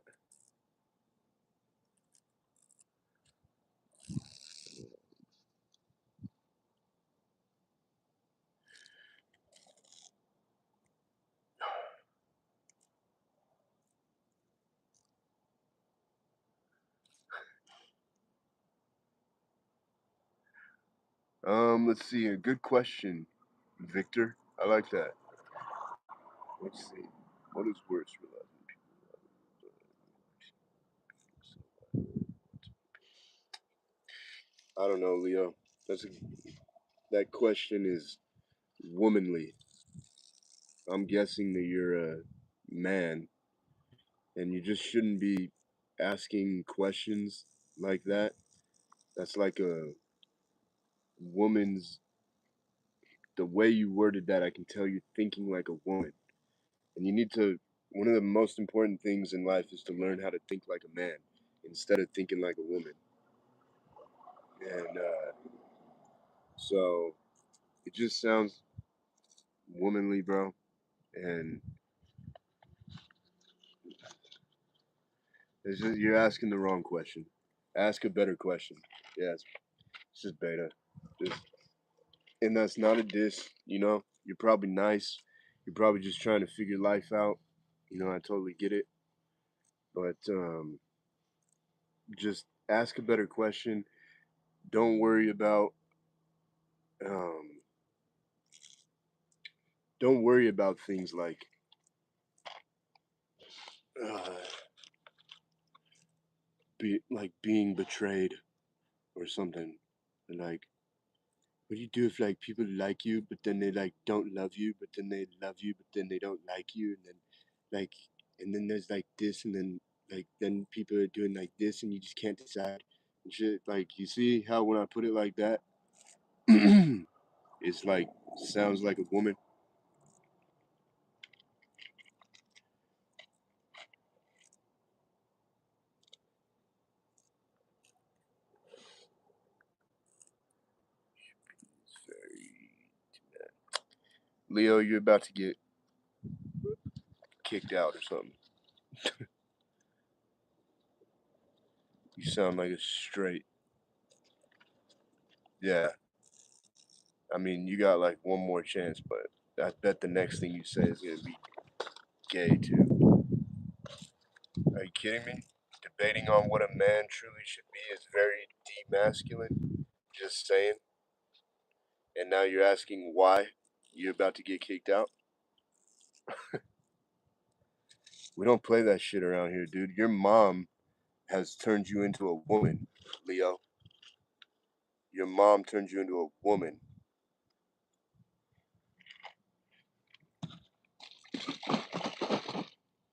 let's see. A good question, Victor. I like that. Let's see. What is worse, realizing people? I don't know, Leo. That question is womanly. I'm guessing that you're a man, and you just shouldn't be asking questions like that. That's like a woman's. The way you worded that, I can tell you're thinking like a woman. And you need to. One of the most important things in life is to learn how to think like a man instead of thinking like a woman. And So it just sounds womanly, bro. And you're asking the wrong question. Ask a better question. Yeah, it's just beta. Just, and that's not a diss, you know? You're probably nice. You're probably just trying to figure life out. You know, I totally get it. But just ask a better question. Don't worry about um don't worry about things uh like being betrayed or something. Like, what do you do if like people like you but then they like don't love you, but then they love you but then they don't like you, and then like and then there's like this, and then like then people are doing like this and you just can't decide and shit. Like, you see how when I put it like that, it's like sounds like a woman. It's very Leo, you're about to get kicked out or something. You sound like a straight. Yeah. I mean, you got like one more chance, but I bet the next thing you say is gonna be gay too. Are you kidding me? Debating on what a man truly should be is very demasculine. Just saying. And now you're asking why you're about to get kicked out? We don't play that shit around here, dude. Your mom has turned you into a woman, Leo. Your mom turned you into a woman.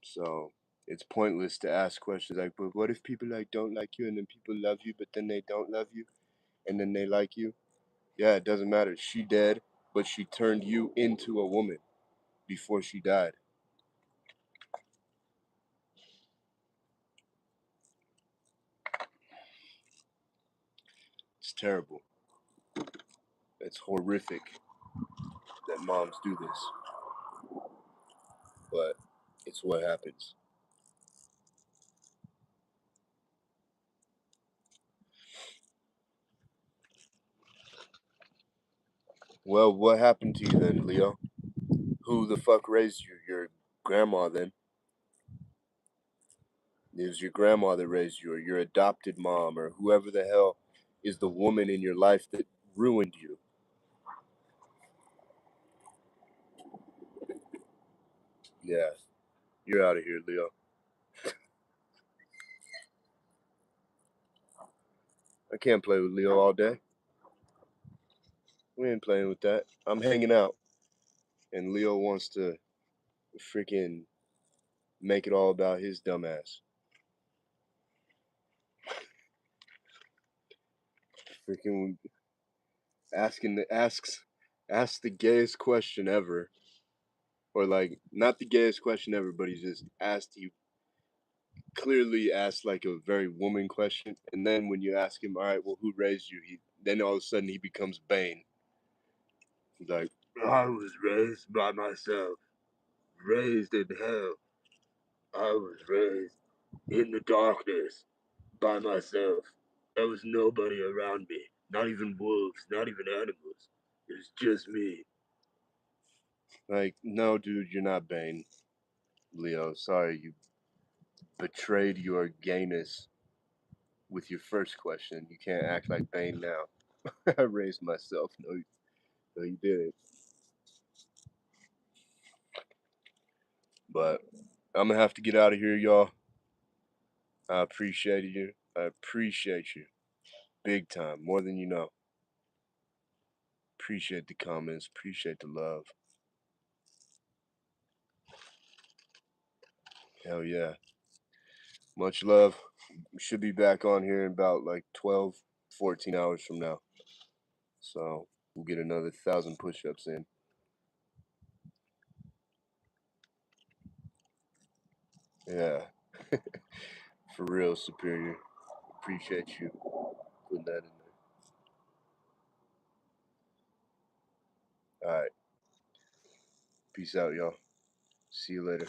So it's pointless to ask questions like, but what if people like don't like you and then people love you, but then they don't love you and then they like you? Yeah, it doesn't matter. She dead, but she turned you into a woman before she died. It's terrible. It's horrific that moms do this, but it's what happens. Well, what happened to you then, Leo? Who the fuck raised you? Your grandma then? It was your grandma that raised you, or your adopted mom, or whoever the hell is the woman in your life that ruined you. Yeah, you're out of here, Leo. I can't play with Leo all day. We ain't playing with that. I'm hanging out, and Leo wants to freaking make it all about his dumbass. Freaking asks the gayest question ever, or like not the gayest question ever, but he just asked. He clearly asked like a very woman question, and then when you ask him, all right, well, who raised you? He then all of a sudden he becomes Bane. He's like, I was raised by myself, raised in hell. I was raised in the darkness by myself. There was nobody around me, not even wolves, not even animals. It was just me. Like, no, dude, you're not Bane. Leo, sorry, you betrayed your gayness with your first question. You can't act like Bane now. I raised myself. No, no, you didn't. But I'm gonna have to get out of here, y'all. I appreciate you. I appreciate you. Big time. More than you know. Appreciate the comments. Appreciate the love. Hell yeah. Much love. We should be back on here in about like 12, 14 hours from now. So we'll get another 1,000 push ups in. Yeah. For real, Superior. Appreciate you putting that in there. Peace out, y'all. See you later.